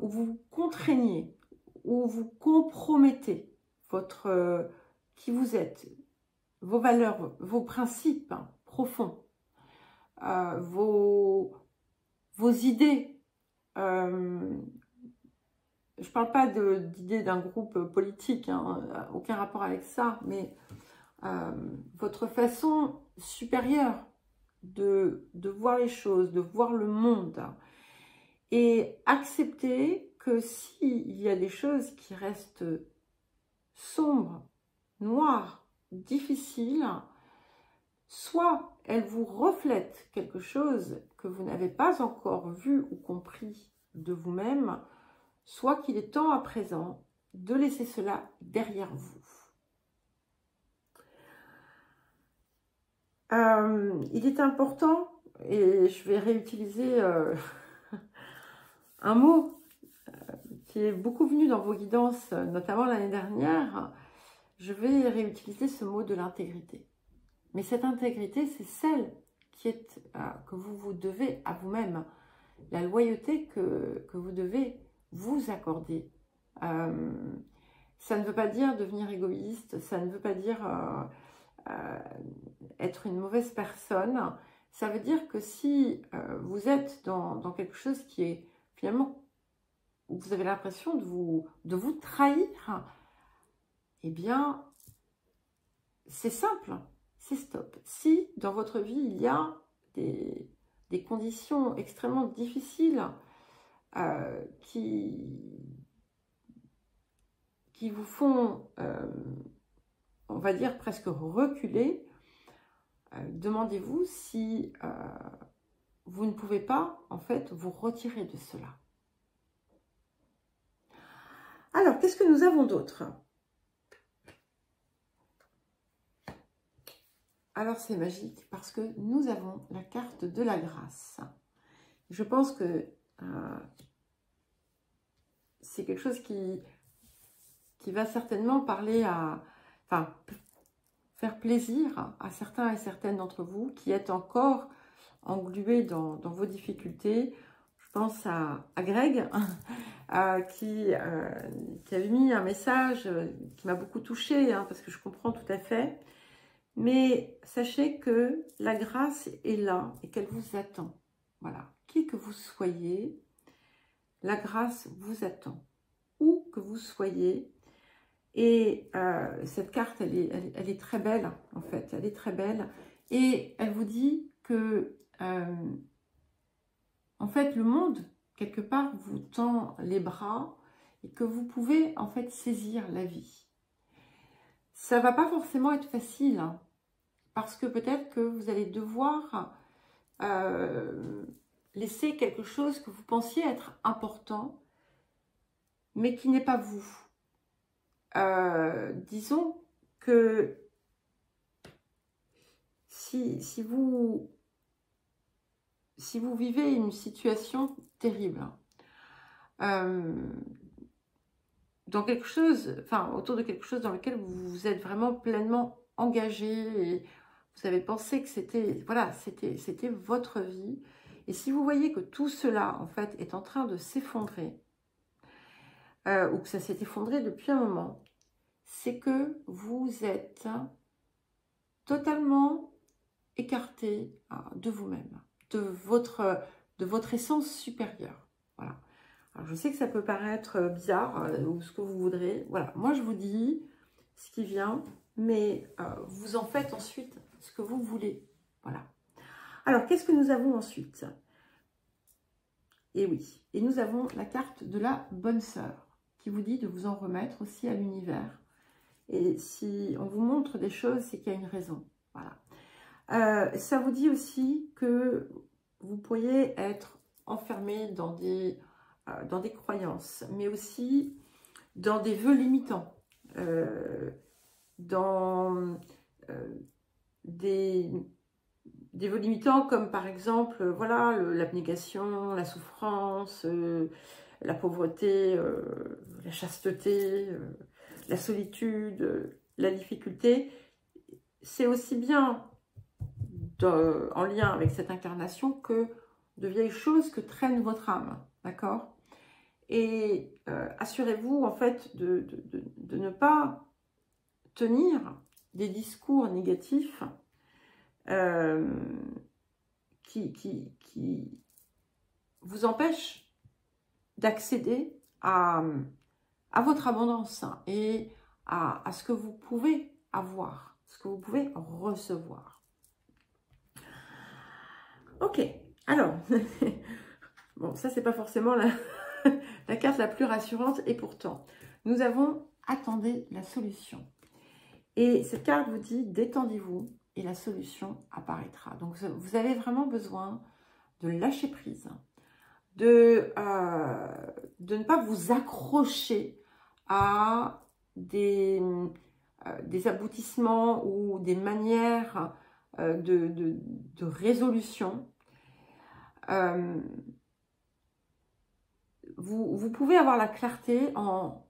où vous contraignez, où vous compromettez qui vous êtes, vos valeurs, vos principes profonds, vos idées. Je ne parle pas d'idées d'un groupe politique, hein, aucun rapport avec ça, mais votre façon supérieure de voir les choses, de voir le monde, et accepter que s'il y a des choses qui restent sombres, noires, difficiles, soit elles vous reflètent quelque chose que vous n'avez pas encore vu ou compris de vous-même, soit qu'il est temps à présent de laisser cela derrière vous. Il est important, et je vais réutiliser un mot qui est beaucoup venu dans vos guidances, notamment l'année dernière. Je vais réutiliser ce mot de l'intégrité. Mais cette intégrité, c'est celle que vous devez à vous-même. La loyauté que vous devez vous accorder. Ça ne veut pas dire devenir égoïste, ça ne veut pas dire être une mauvaise personne. Ça veut dire que si vous êtes dans quelque chose qui est finalement, où vous avez l'impression de vous trahir, eh bien, c'est simple, c'est stop. Si dans votre vie, il y a des conditions extrêmement difficiles qui vous font, on va dire, presque reculer, demandez-vous si vous ne pouvez pas, en fait, vous retirer de cela. Alors, qu'est-ce que nous avons d'autre? Alors, c'est magique parce que nous avons la carte de la grâce. Je pense que c'est quelque chose qui va certainement parler enfin, faire plaisir à certains et certaines d'entre vous qui êtes encore englués dans vos difficultés. Je pense à Greg qui avait mis un message qui m'a beaucoup touchée, parce que je comprends tout à fait. Mais sachez que la grâce est là et qu'elle vous attend. Voilà, qui que vous soyez, la grâce vous attend. Où que vous soyez. Et cette carte, elle est très belle, en fait. Elle est très belle. Et elle vous dit que, en fait, le monde, quelque part, vous tend les bras et que vous pouvez, en fait, saisir la vie. Ça ne va pas forcément être facile, parce que peut-être que vous allez devoir laisser quelque chose que vous pensiez être important, mais qui n'est pas vous. Disons que si vous vivez une situation terrible, dans quelque chose, enfin autour de quelque chose dans lequel vous êtes vraiment pleinement engagé, et vous avez pensé que c'était, voilà, c'était votre vie, et si vous voyez que tout cela en fait est en train de s'effondrer, ou que ça s'est effondré depuis un moment, c'est que vous êtes totalement écarté de vous-même, de votre essence supérieure. Voilà. Alors, je sais que ça peut paraître bizarre, ou ce que vous voudrez. Voilà, moi je vous dis ce qui vient, mais vous en faites ensuite ce que vous voulez. Voilà. Alors, qu'est-ce que nous avons ensuite? Et oui, et nous avons la carte de la bonne sœur qui vous dit de vous en remettre aussi à l'univers. Et si on vous montre des choses, c'est qu'il y a une raison. Voilà. Ça vous dit aussi que vous pourriez être enfermé dans des croyances, mais aussi dans des vœux limitants, dans des vœux limitants comme par exemple, voilà, l'abnégation, la souffrance, la pauvreté, la chasteté, la solitude, la difficulté. C'est aussi bien en lien avec cette incarnation que de vieilles choses que traîne votre âme, d'accord? Et assurez-vous en fait de ne pas tenir des discours négatifs qui vous empêchent d'accéder à votre abondance et à ce que vous pouvez avoir, ce que vous pouvez recevoir. Ok, alors, bon, ça c'est pas forcément la carte la plus rassurante et pourtant, nous avons attendez la solution. Et cette carte vous dit détendez-vous et la solution apparaîtra. Donc vous avez vraiment besoin de lâcher prise, de ne pas vous accrocher à des aboutissements ou des manières de résolution. Vous pouvez avoir la clarté en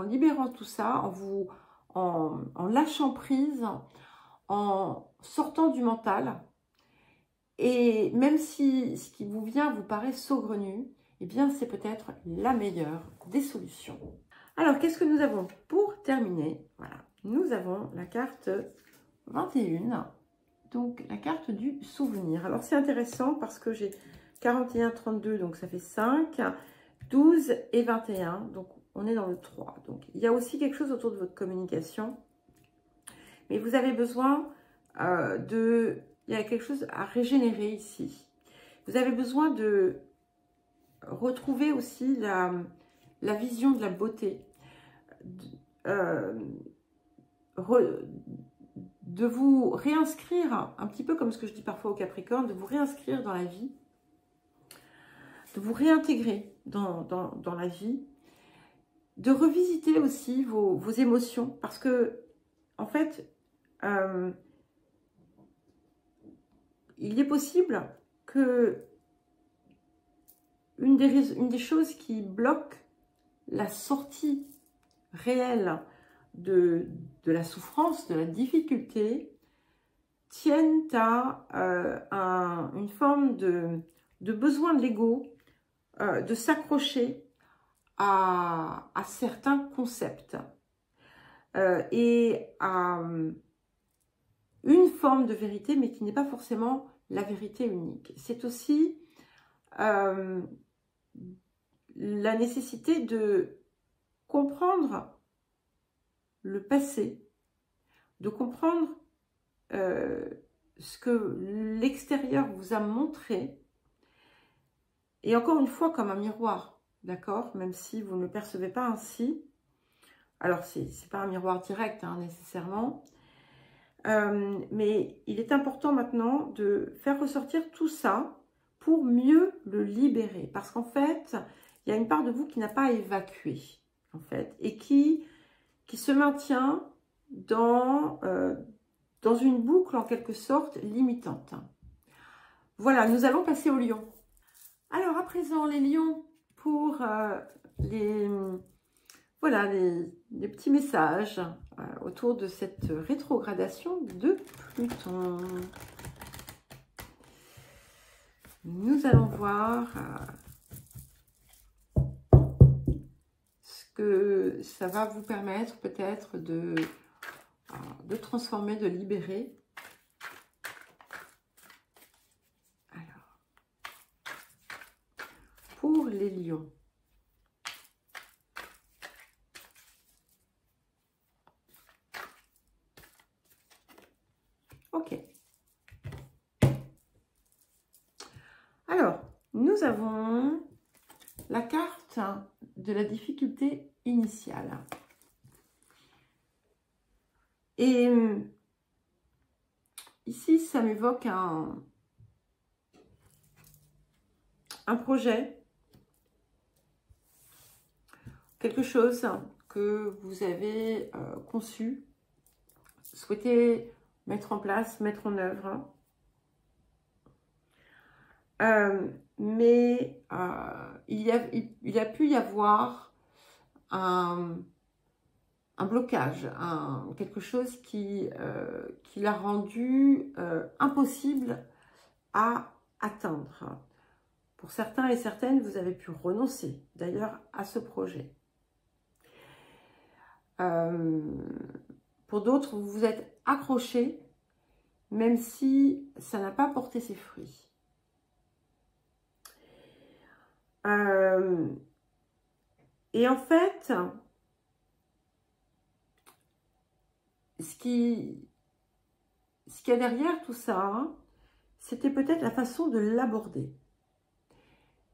libérant tout ça, en lâchant prise, en sortant du mental. Et même si ce qui vous vient vous paraît saugrenu, eh bien c'est peut-être la meilleure des solutions. Alors, qu'est-ce que nous avons pour terminer? Voilà, nous avons la carte 21, donc la carte du souvenir. Alors, c'est intéressant parce que j'ai 41, 32, donc ça fait 5, 12 et 21, donc on est dans le 3. Donc, il y a aussi quelque chose autour de votre communication, mais vous avez besoin il y a quelque chose à régénérer ici. Vous avez besoin de retrouver aussi la vision de la beauté, de vous réinscrire, un petit peu comme ce que je dis parfois aux Capricornes, de vous réinscrire dans la vie, de vous réintégrer dans la vie, de revisiter aussi vos émotions, parce que, en fait, il est possible que une des choses qui bloque la sortie réelle de la souffrance, de la difficulté, tiennent à une forme de besoin de l'ego, de s'accrocher à certains concepts et à une forme de vérité, mais qui n'est pas forcément la vérité unique. C'est aussi la nécessité de comprendre le passé, de comprendre ce que l'extérieur vous a montré, et encore une fois comme un miroir, d'accord, même si vous ne le percevez pas ainsi. Alors c'est pas un miroir direct nécessairement, mais il est important maintenant de faire ressortir tout ça pour mieux le libérer, parce qu'en fait il y a une part de vous qui n'a pas évacué en fait, et qui se maintient dans une boucle en quelque sorte limitante. Voilà, nous allons passer aux lions. Alors à présent les lions, pour les petits messages autour de cette rétrogradation de Pluton. Nous allons voir ce que ça va vous permettre peut-être de transformer, de libérer. Alors, pour les lions, avons la carte de la difficulté initiale. Et ici, ça m'évoque un projet, quelque chose que vous avez conçu, souhaité mettre en place, mettre en œuvre. Mais il a pu y avoir un blocage, quelque chose qui l'a rendu impossible à atteindre. Pour certains et certaines, vous avez pu renoncer d'ailleurs à ce projet. Pour d'autres, vous vous êtes accrochés, même si ça n'a pas porté ses fruits. Et en fait, ce qu'il y a derrière tout ça, c'était peut-être la façon de l'aborder.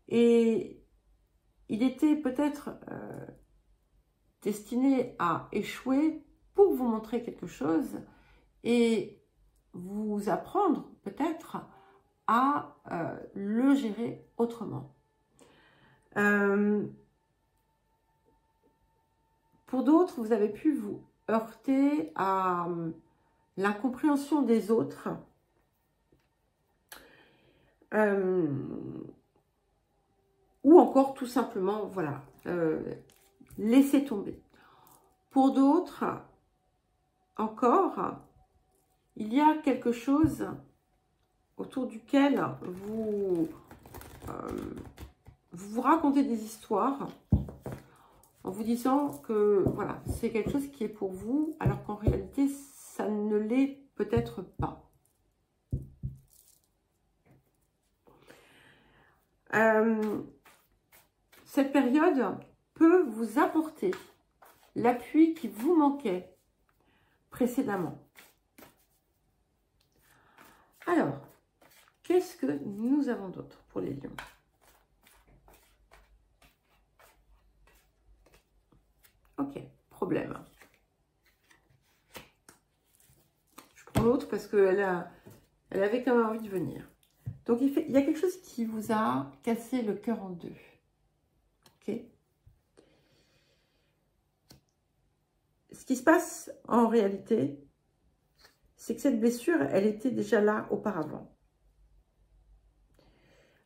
Et il était peut-être destiné à échouer pour vous montrer quelque chose et vous apprendre peut-être à le gérer autrement. Pour d'autres, vous avez pu vous heurter à l'incompréhension des autres, ou encore tout simplement, voilà, laisser tomber. Pour d'autres, encore, il y a quelque chose autour duquel vous vous racontez des histoires en vous disant que voilà, c'est quelque chose qui est pour vous, alors qu'en réalité, ça ne l'est peut-être pas. Cette période peut vous apporter l'appui qui vous manquait précédemment. Alors, qu'est-ce que nous avons d'autre pour les lions? Ok, problème. Je prends l'autre parce qu'elle avait quand même envie de venir. Donc, il y a quelque chose qui vous a cassé le cœur en deux. Ok. Ce qui se passe en réalité, c'est que cette blessure, elle était déjà là auparavant.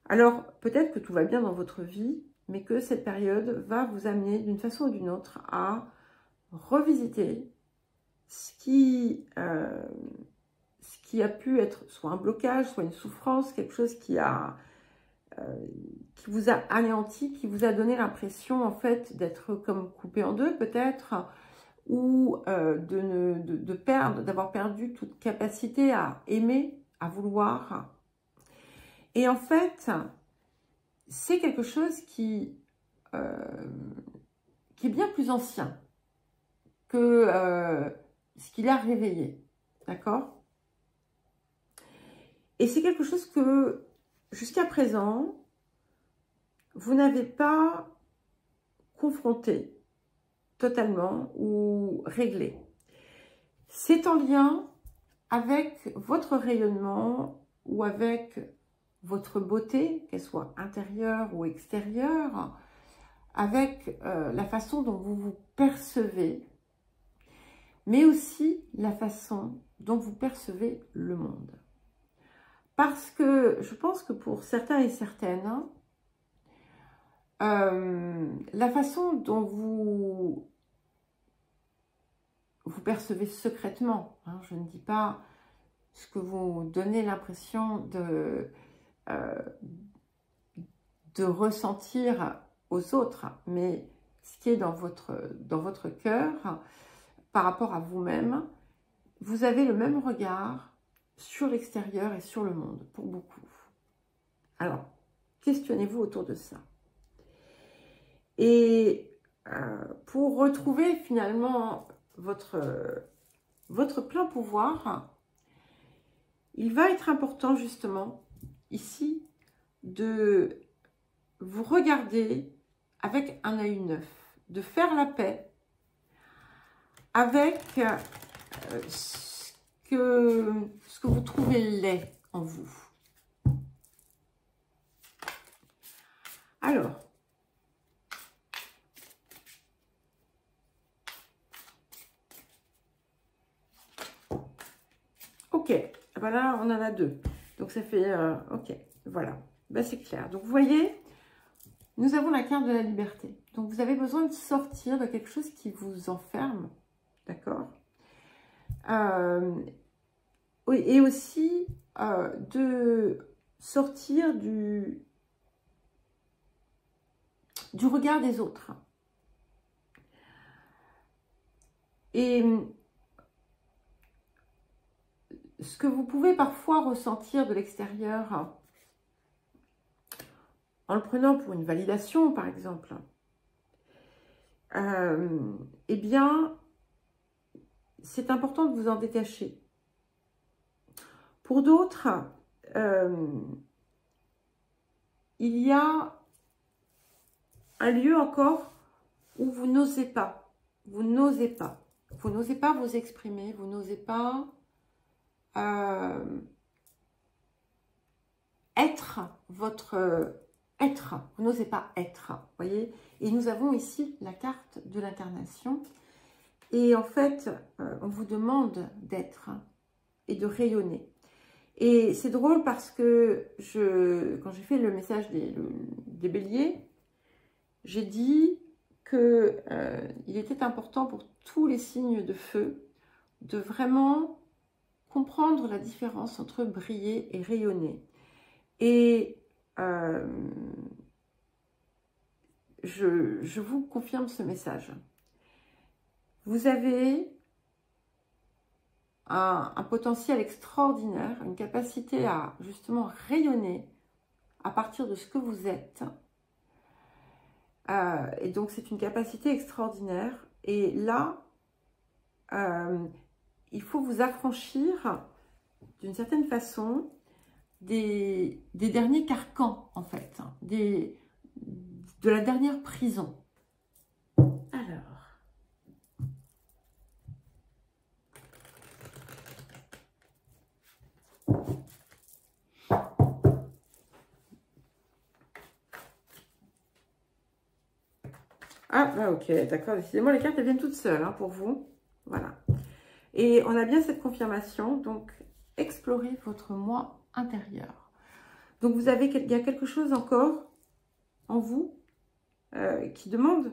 Alors, peut-être que tout va bien dans votre vie, mais que cette période va vous amener d'une façon ou d'une autre à revisiter ce qui a pu être soit un blocage, soit une souffrance, quelque chose qui vous a anéanti, qui vous a donné l'impression en fait d'être comme coupé en deux peut-être, ou d'avoir perdu toute capacité à aimer, à vouloir. Et en fait, c'est quelque chose qui est bien plus ancien que ce qu'il a réveillé. D'accord? Et c'est quelque chose que, jusqu'à présent, vous n'avez pas confronté totalement ou réglé. C'est en lien avec votre rayonnement ou avec votre beauté, qu'elle soit intérieure ou extérieure, avec la façon dont vous vous percevez, mais aussi la façon dont vous percevez le monde. Parce que je pense que pour certains et certaines, la façon dont vous percevez secrètement, hein, je ne dis pas ce que vous donnez l'impression de ressentir aux autres, mais ce qui est dans votre cœur par rapport à vous-même, vous avez le même regard sur l'extérieur et sur le monde, pour beaucoup. Alors, questionnez-vous autour de ça. Et pour retrouver finalement votre plein pouvoir, il va être important justement ici de vous regardez avec un œil neuf, de faire la paix avec ce que vous trouvez laid en vous. Alors, ok, voilà, on en a deux. Donc ça fait, ok, voilà, ben, c'est clair. Donc vous voyez, nous avons la carte de la liberté. Donc vous avez besoin de sortir de quelque chose qui vous enferme, d'accord? Oui, et aussi de sortir du regard des autres. Et ce que vous pouvez parfois ressentir de l'extérieur, en le prenant pour une validation, par exemple, eh bien, c'est important de vous en détacher. Pour d'autres, il y a un lieu encore où vous n'osez pas. Vous n'osez pas. Vous n'osez pas vous exprimer. Vous n'osez pas être votre être. Vous n'osez pas être. Voyez. Et nous avons ici la carte de l'incarnation. Et en fait, on vous demande d'être et de rayonner. Et c'est drôle parce que quand j'ai fait le message des béliers, j'ai dit qu'il était important pour tous les signes de feu de vraiment comprendre la différence entre briller et rayonner. Et je vous confirme ce message. Vous avez un potentiel extraordinaire, une capacité à justement rayonner à partir de ce que vous êtes. Et donc, c'est une capacité extraordinaire. Et là, il faut vous affranchir d'une certaine façon des derniers carcans, en fait, de la dernière prison. Alors, ah, bah, ok, d'accord. Décidément, les cartes, elles viennent toutes seules hein, pour vous. Voilà. Et on a bien cette confirmation. Donc, explorez votre moi intérieur. Donc, il y a quelque chose encore en vous qui demande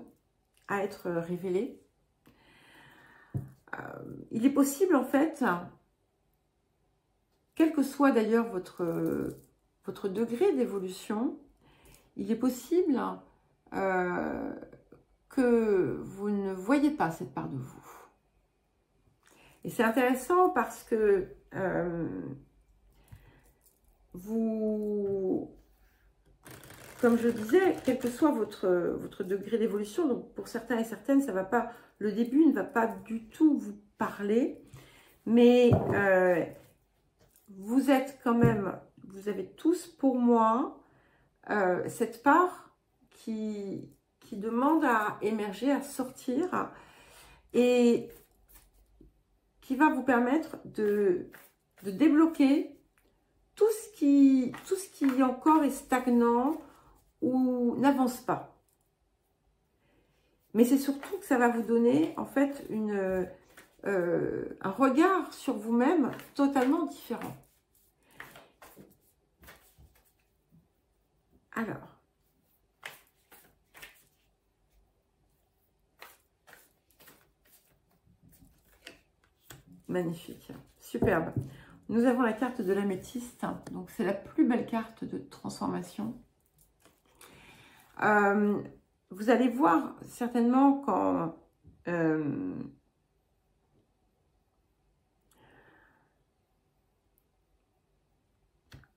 à être révélé. Il est possible, en fait, quel que soit d'ailleurs votre degré d'évolution, il est possible que vous ne voyez pas cette part de vous. Et c'est intéressant parce que comme je disais, quel que soit votre degré d'évolution, donc pour certains et certaines, ça va pas, le début ne va pas du tout vous parler, mais vous êtes quand même, vous avez tous pour moi cette part qui demande à émerger, à sortir et qui va vous permettre de débloquer tout ce qui encore est stagnant ou n'avance pas. Mais c'est surtout que ça va vous donner en fait un regard sur vous-même totalement différent. Alors, magnifique, superbe. Nous avons la carte de l'améthyste, donc c'est la plus belle carte de transformation. Vous allez voir certainement quand à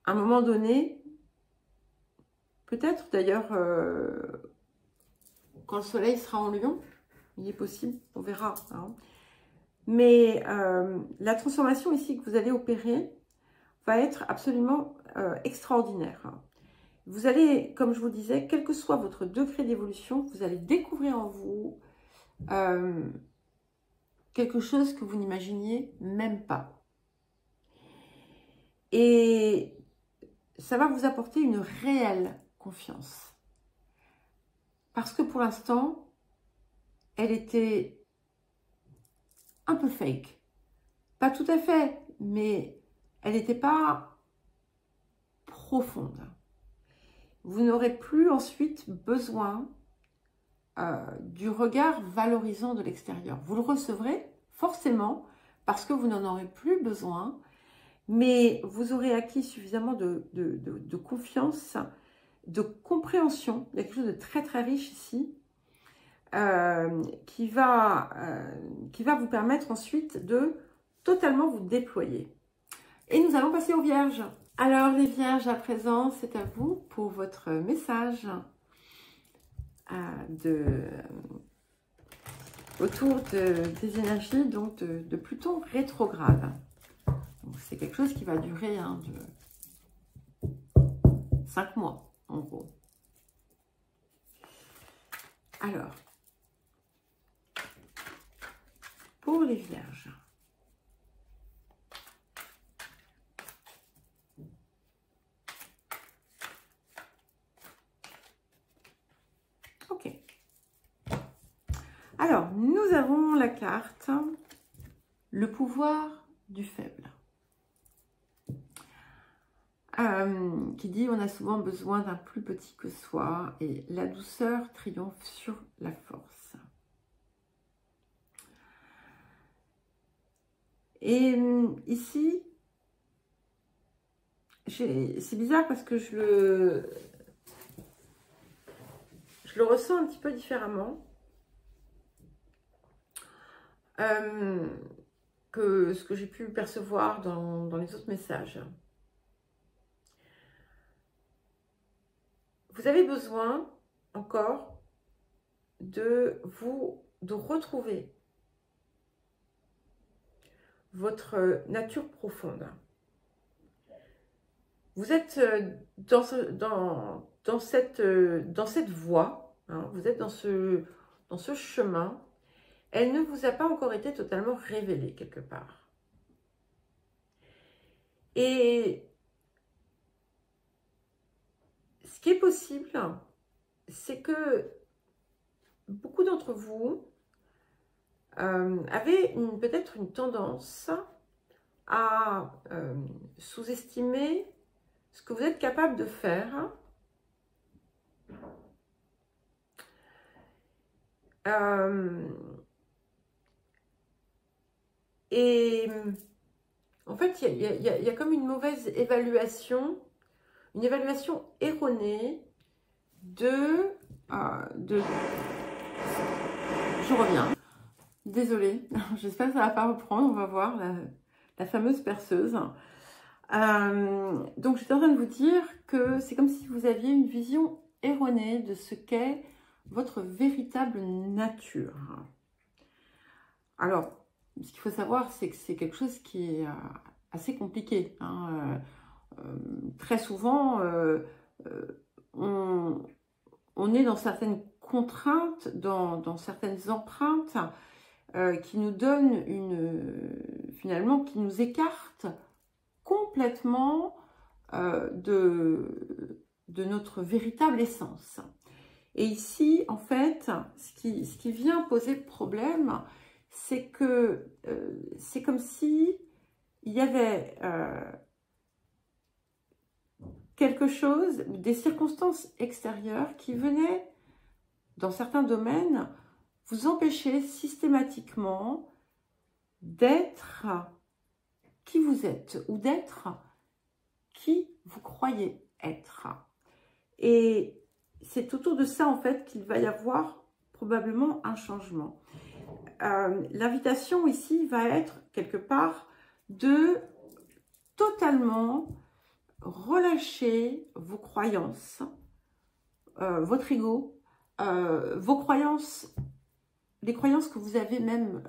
un moment donné, peut-être d'ailleurs quand le soleil sera en Lion, il est possible, on verra. Hein. Mais la transformation ici que vous allez opérer va être absolument extraordinaire. vous allez, comme je vous disais, quel que soit votre degré d'évolution, vous allez découvrir en vous quelque chose que vous n'imaginiez même pas. Et ça va vous apporter une réelle confiance. Parce que pour l'instant, elle était un peu fake. Pas tout à fait, mais elle n'était pas profonde. Vous n'aurez plus ensuite besoin du regard valorisant de l'extérieur. Vous le recevrez forcément parce que vous n'en aurez plus besoin, mais vous aurez acquis suffisamment de confiance, de compréhension. Il y a quelque chose de très très riche ici qui va vous permettre ensuite de totalement vous déployer. Et nous allons passer aux Vierges. Alors les Vierges, à présent, c'est à vous pour votre message autour des énergies donc de Pluton rétrograde. C'est quelque chose qui va durer de 5 mois, en gros. Alors, pour les Vierges, ok. Alors, nous avons la carte le pouvoir du faible. Qui dit on a souvent besoin d'un plus petit que soi et la douceur triomphe sur la force. Et ici, c'est bizarre parce que je le ressens un petit peu différemment que ce que j'ai pu percevoir dans les autres messages. Vous avez besoin encore de retrouver votre nature profonde. Vous êtes dans cette voie, hein, vous êtes dans ce chemin. Elle ne vous a pas encore été totalement révélée quelque part. Et ce qui est possible, c'est que beaucoup d'entre vous avaient peut-être une tendance à sous-estimer ce que vous êtes capable de faire. Et en fait, il y a comme une mauvaise évaluation, une évaluation erronée de... Je reviens. Désolée, j'espère que ça ne va pas reprendre. On va voir la fameuse perceuse. Donc, j'étais en train de vous dire que c'est comme si vous aviez une vision erronée de ce qu'est votre véritable nature. Alors, ce qu'il faut savoir, c'est que c'est quelque chose qui est assez compliqué. Hein. Très souvent, on est dans certaines contraintes, dans certaines empreintes qui nous donnent finalement, qui nous écartent complètement de notre véritable essence. Et ici, en fait, ce qui vient poser problème, c'est que c'est comme si il y avait quelque chose, des circonstances extérieures qui venaient, dans certains domaines, vous empêcher systématiquement d'être qui vous êtes ou d'être qui vous croyez être. Et c'est autour de ça, en fait, qu'il va y avoir probablement un changement. L'invitation ici va être, quelque part, de totalement relâcher vos croyances, votre ego, vos croyances, les croyances que vous avez même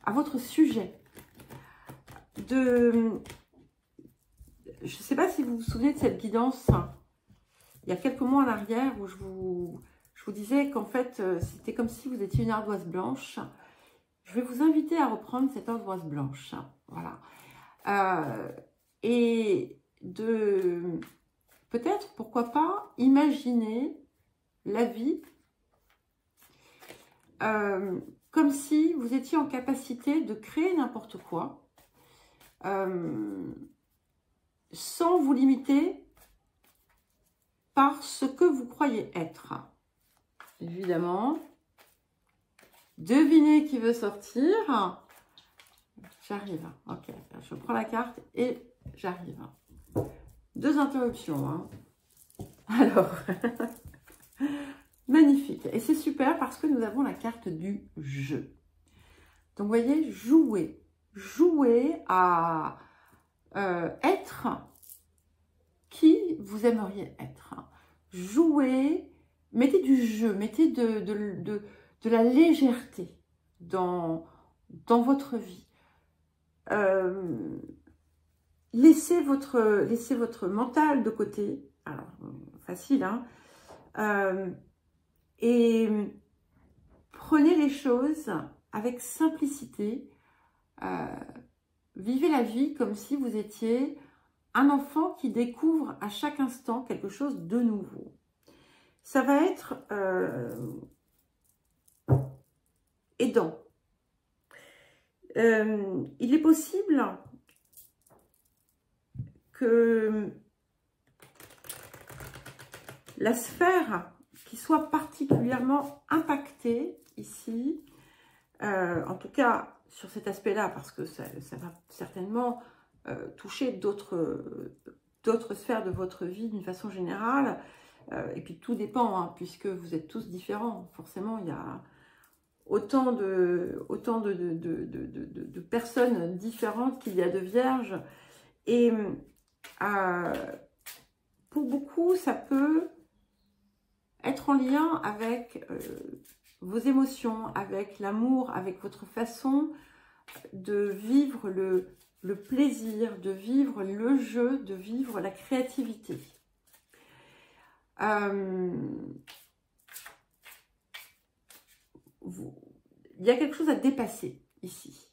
à votre sujet, je ne sais pas si vous vous souvenez de cette guidance, il y a quelques mois en arrière, où je vous disais qu'en fait, c'était comme si vous étiez une ardoise blanche. Je vais vous inviter à reprendre cette ardoise blanche. Voilà. Et de peut-être, pourquoi pas, imaginer la vie comme si vous étiez en capacité de créer n'importe quoi sans vous limiter par ce que vous croyez être. Évidemment, devinez qui veut sortir. J'arrive. Ok, je prends la carte et j'arrive. 2 interruptions. Hein. Alors, magnifique. Et c'est super parce que nous avons la carte du jeu. Donc, vous voyez, jouer. Jouer à être qui vous aimeriez être. Jouer, mettez du jeu, mettez de la légèreté dans votre vie. Laissez votre mental de côté. Alors, facile, hein. Et prenez les choses avec simplicité. Vivez la vie comme si vous étiez un enfant qui découvre à chaque instant quelque chose de nouveau. Ça va être aidant. Il est possible que la sphère qui soit particulièrement impactée ici, en tout cas sur cet aspect-là, parce que ça va certainement toucher d'autres sphères de votre vie d'une façon générale, et puis tout dépend, hein, puisque vous êtes tous différents. Forcément, il y a autant de personnes différentes qu'il y a de vierges, et pour beaucoup, ça peut être en lien avec vos émotions, avec l'amour, avec votre façon de vivre le plaisir, de vivre le jeu, de vivre la créativité. Il y a quelque chose à dépasser ici.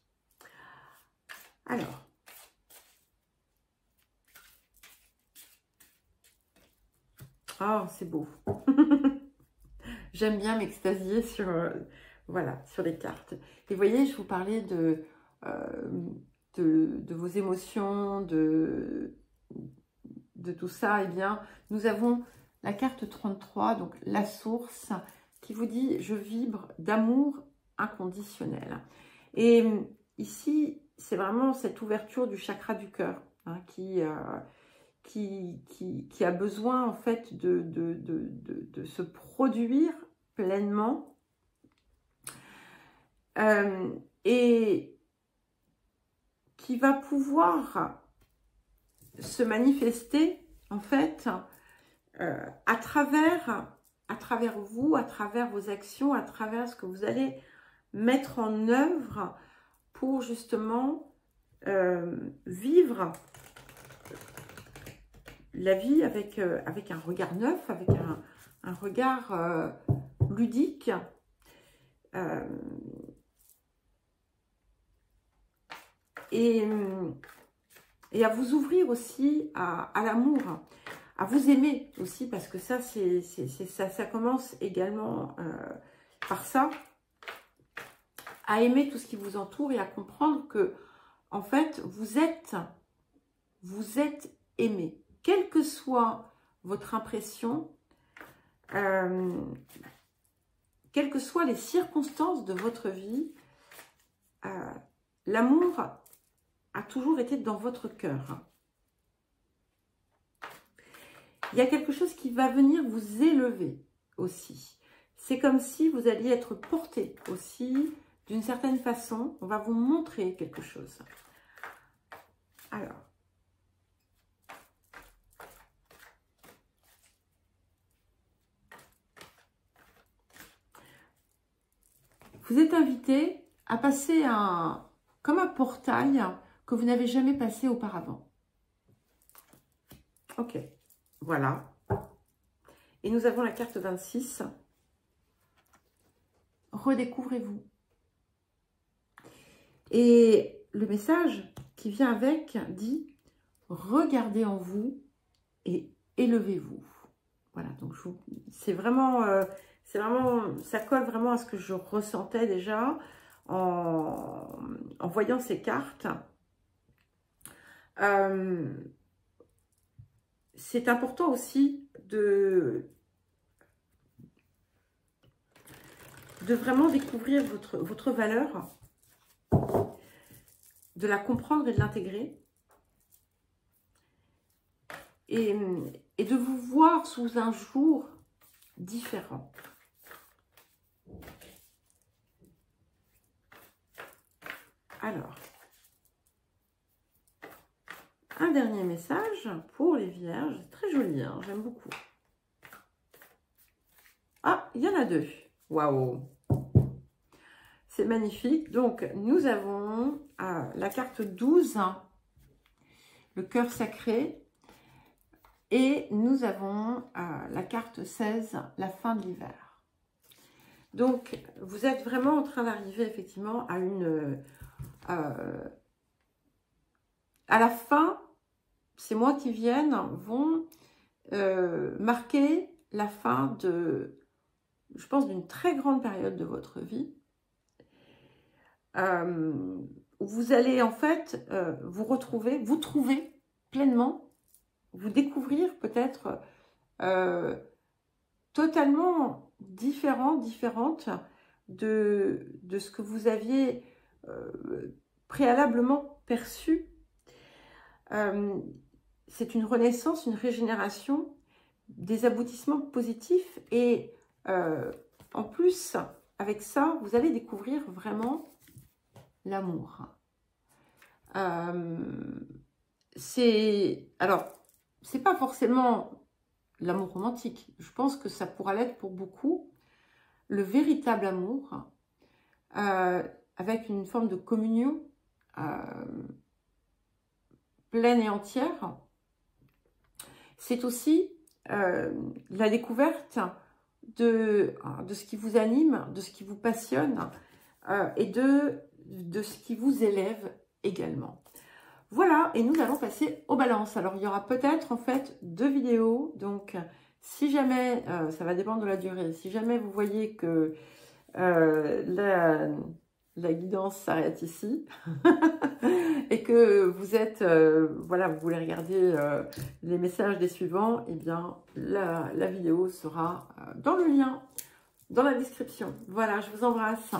Alors, oh, c'est beau. J'aime bien m'extasier sur, voilà, sur les cartes. Et vous voyez, je vous parlais de vos émotions, de tout ça. Eh bien, nous avons la carte 33, donc la source, qui vous dit « Je vibre d'amour inconditionnel ». Et ici, c'est vraiment cette ouverture du chakra du cœur, hein, qui a besoin en fait de se produire pleinement et qui va pouvoir se manifester en fait à travers vous, à travers vos actions, à travers ce que vous allez mettre en œuvre pour justement vivre la vie avec un regard neuf, avec un regard ludique. Et à vous ouvrir aussi à l'amour, à vous aimer aussi, parce que ça, ça commence également par ça, à aimer tout ce qui vous entoure et à comprendre que, en fait, vous êtes aimé. Quelle que soit votre impression, quelles que soient les circonstances de votre vie, l'amour a toujours été dans votre cœur. Il y a quelque chose qui va venir vous élever aussi. C'est comme si vous alliez être porté aussi d'une certaine façon. On va vous montrer quelque chose. Alors. Vous êtes invité à passer comme un portail que vous n'avez jamais passé auparavant. Ok, voilà. Et nous avons la carte 26. Redécouvrez-vous. Et le message qui vient avec dit, regardez en vous et élevez-vous. Voilà, donc c'est vraiment, ça colle vraiment à ce que je ressentais déjà en voyant ces cartes. C'est important aussi de vraiment découvrir votre valeur, de la comprendre et de l'intégrer, et de vous voir sous un jour différent. Alors, un dernier message pour les vierges, très joli, hein, j'aime beaucoup. Ah, il y en a deux. Waouh! C'est magnifique. Donc, nous avons la carte 12, le cœur sacré. Et nous avons la carte 16, la fin de l'hiver. Donc, vous êtes vraiment en train d'arriver effectivement à à la fin, ces mois qui viennent vont marquer la fin de, je pense, d'une très grande période de votre vie. Vous allez en fait vous retrouver, vous trouver pleinement, vous découvrir peut-être totalement différente de ce que vous aviez préalablement perçu. C'est une renaissance, une régénération, des aboutissements positifs et en plus, avec ça, vous allez découvrir vraiment l'amour. Alors, c'est pas forcément l'amour romantique. Je pense que ça pourra l'être pour beaucoup. Le véritable amour, avec une forme de communion pleine et entière. C'est aussi la découverte de ce qui vous anime, de ce qui vous passionne et de ce qui vous élève également. Voilà, et nous allons passer aux balances. Alors, il y aura peut-être en fait 2 vidéos. Donc, si jamais, ça va dépendre de la durée, si jamais vous voyez que la guidance s'arrête ici et que vous êtes, voilà, vous voulez regarder les messages des suivants, eh bien, la vidéo sera dans le lien, dans la description. Voilà, je vous embrasse.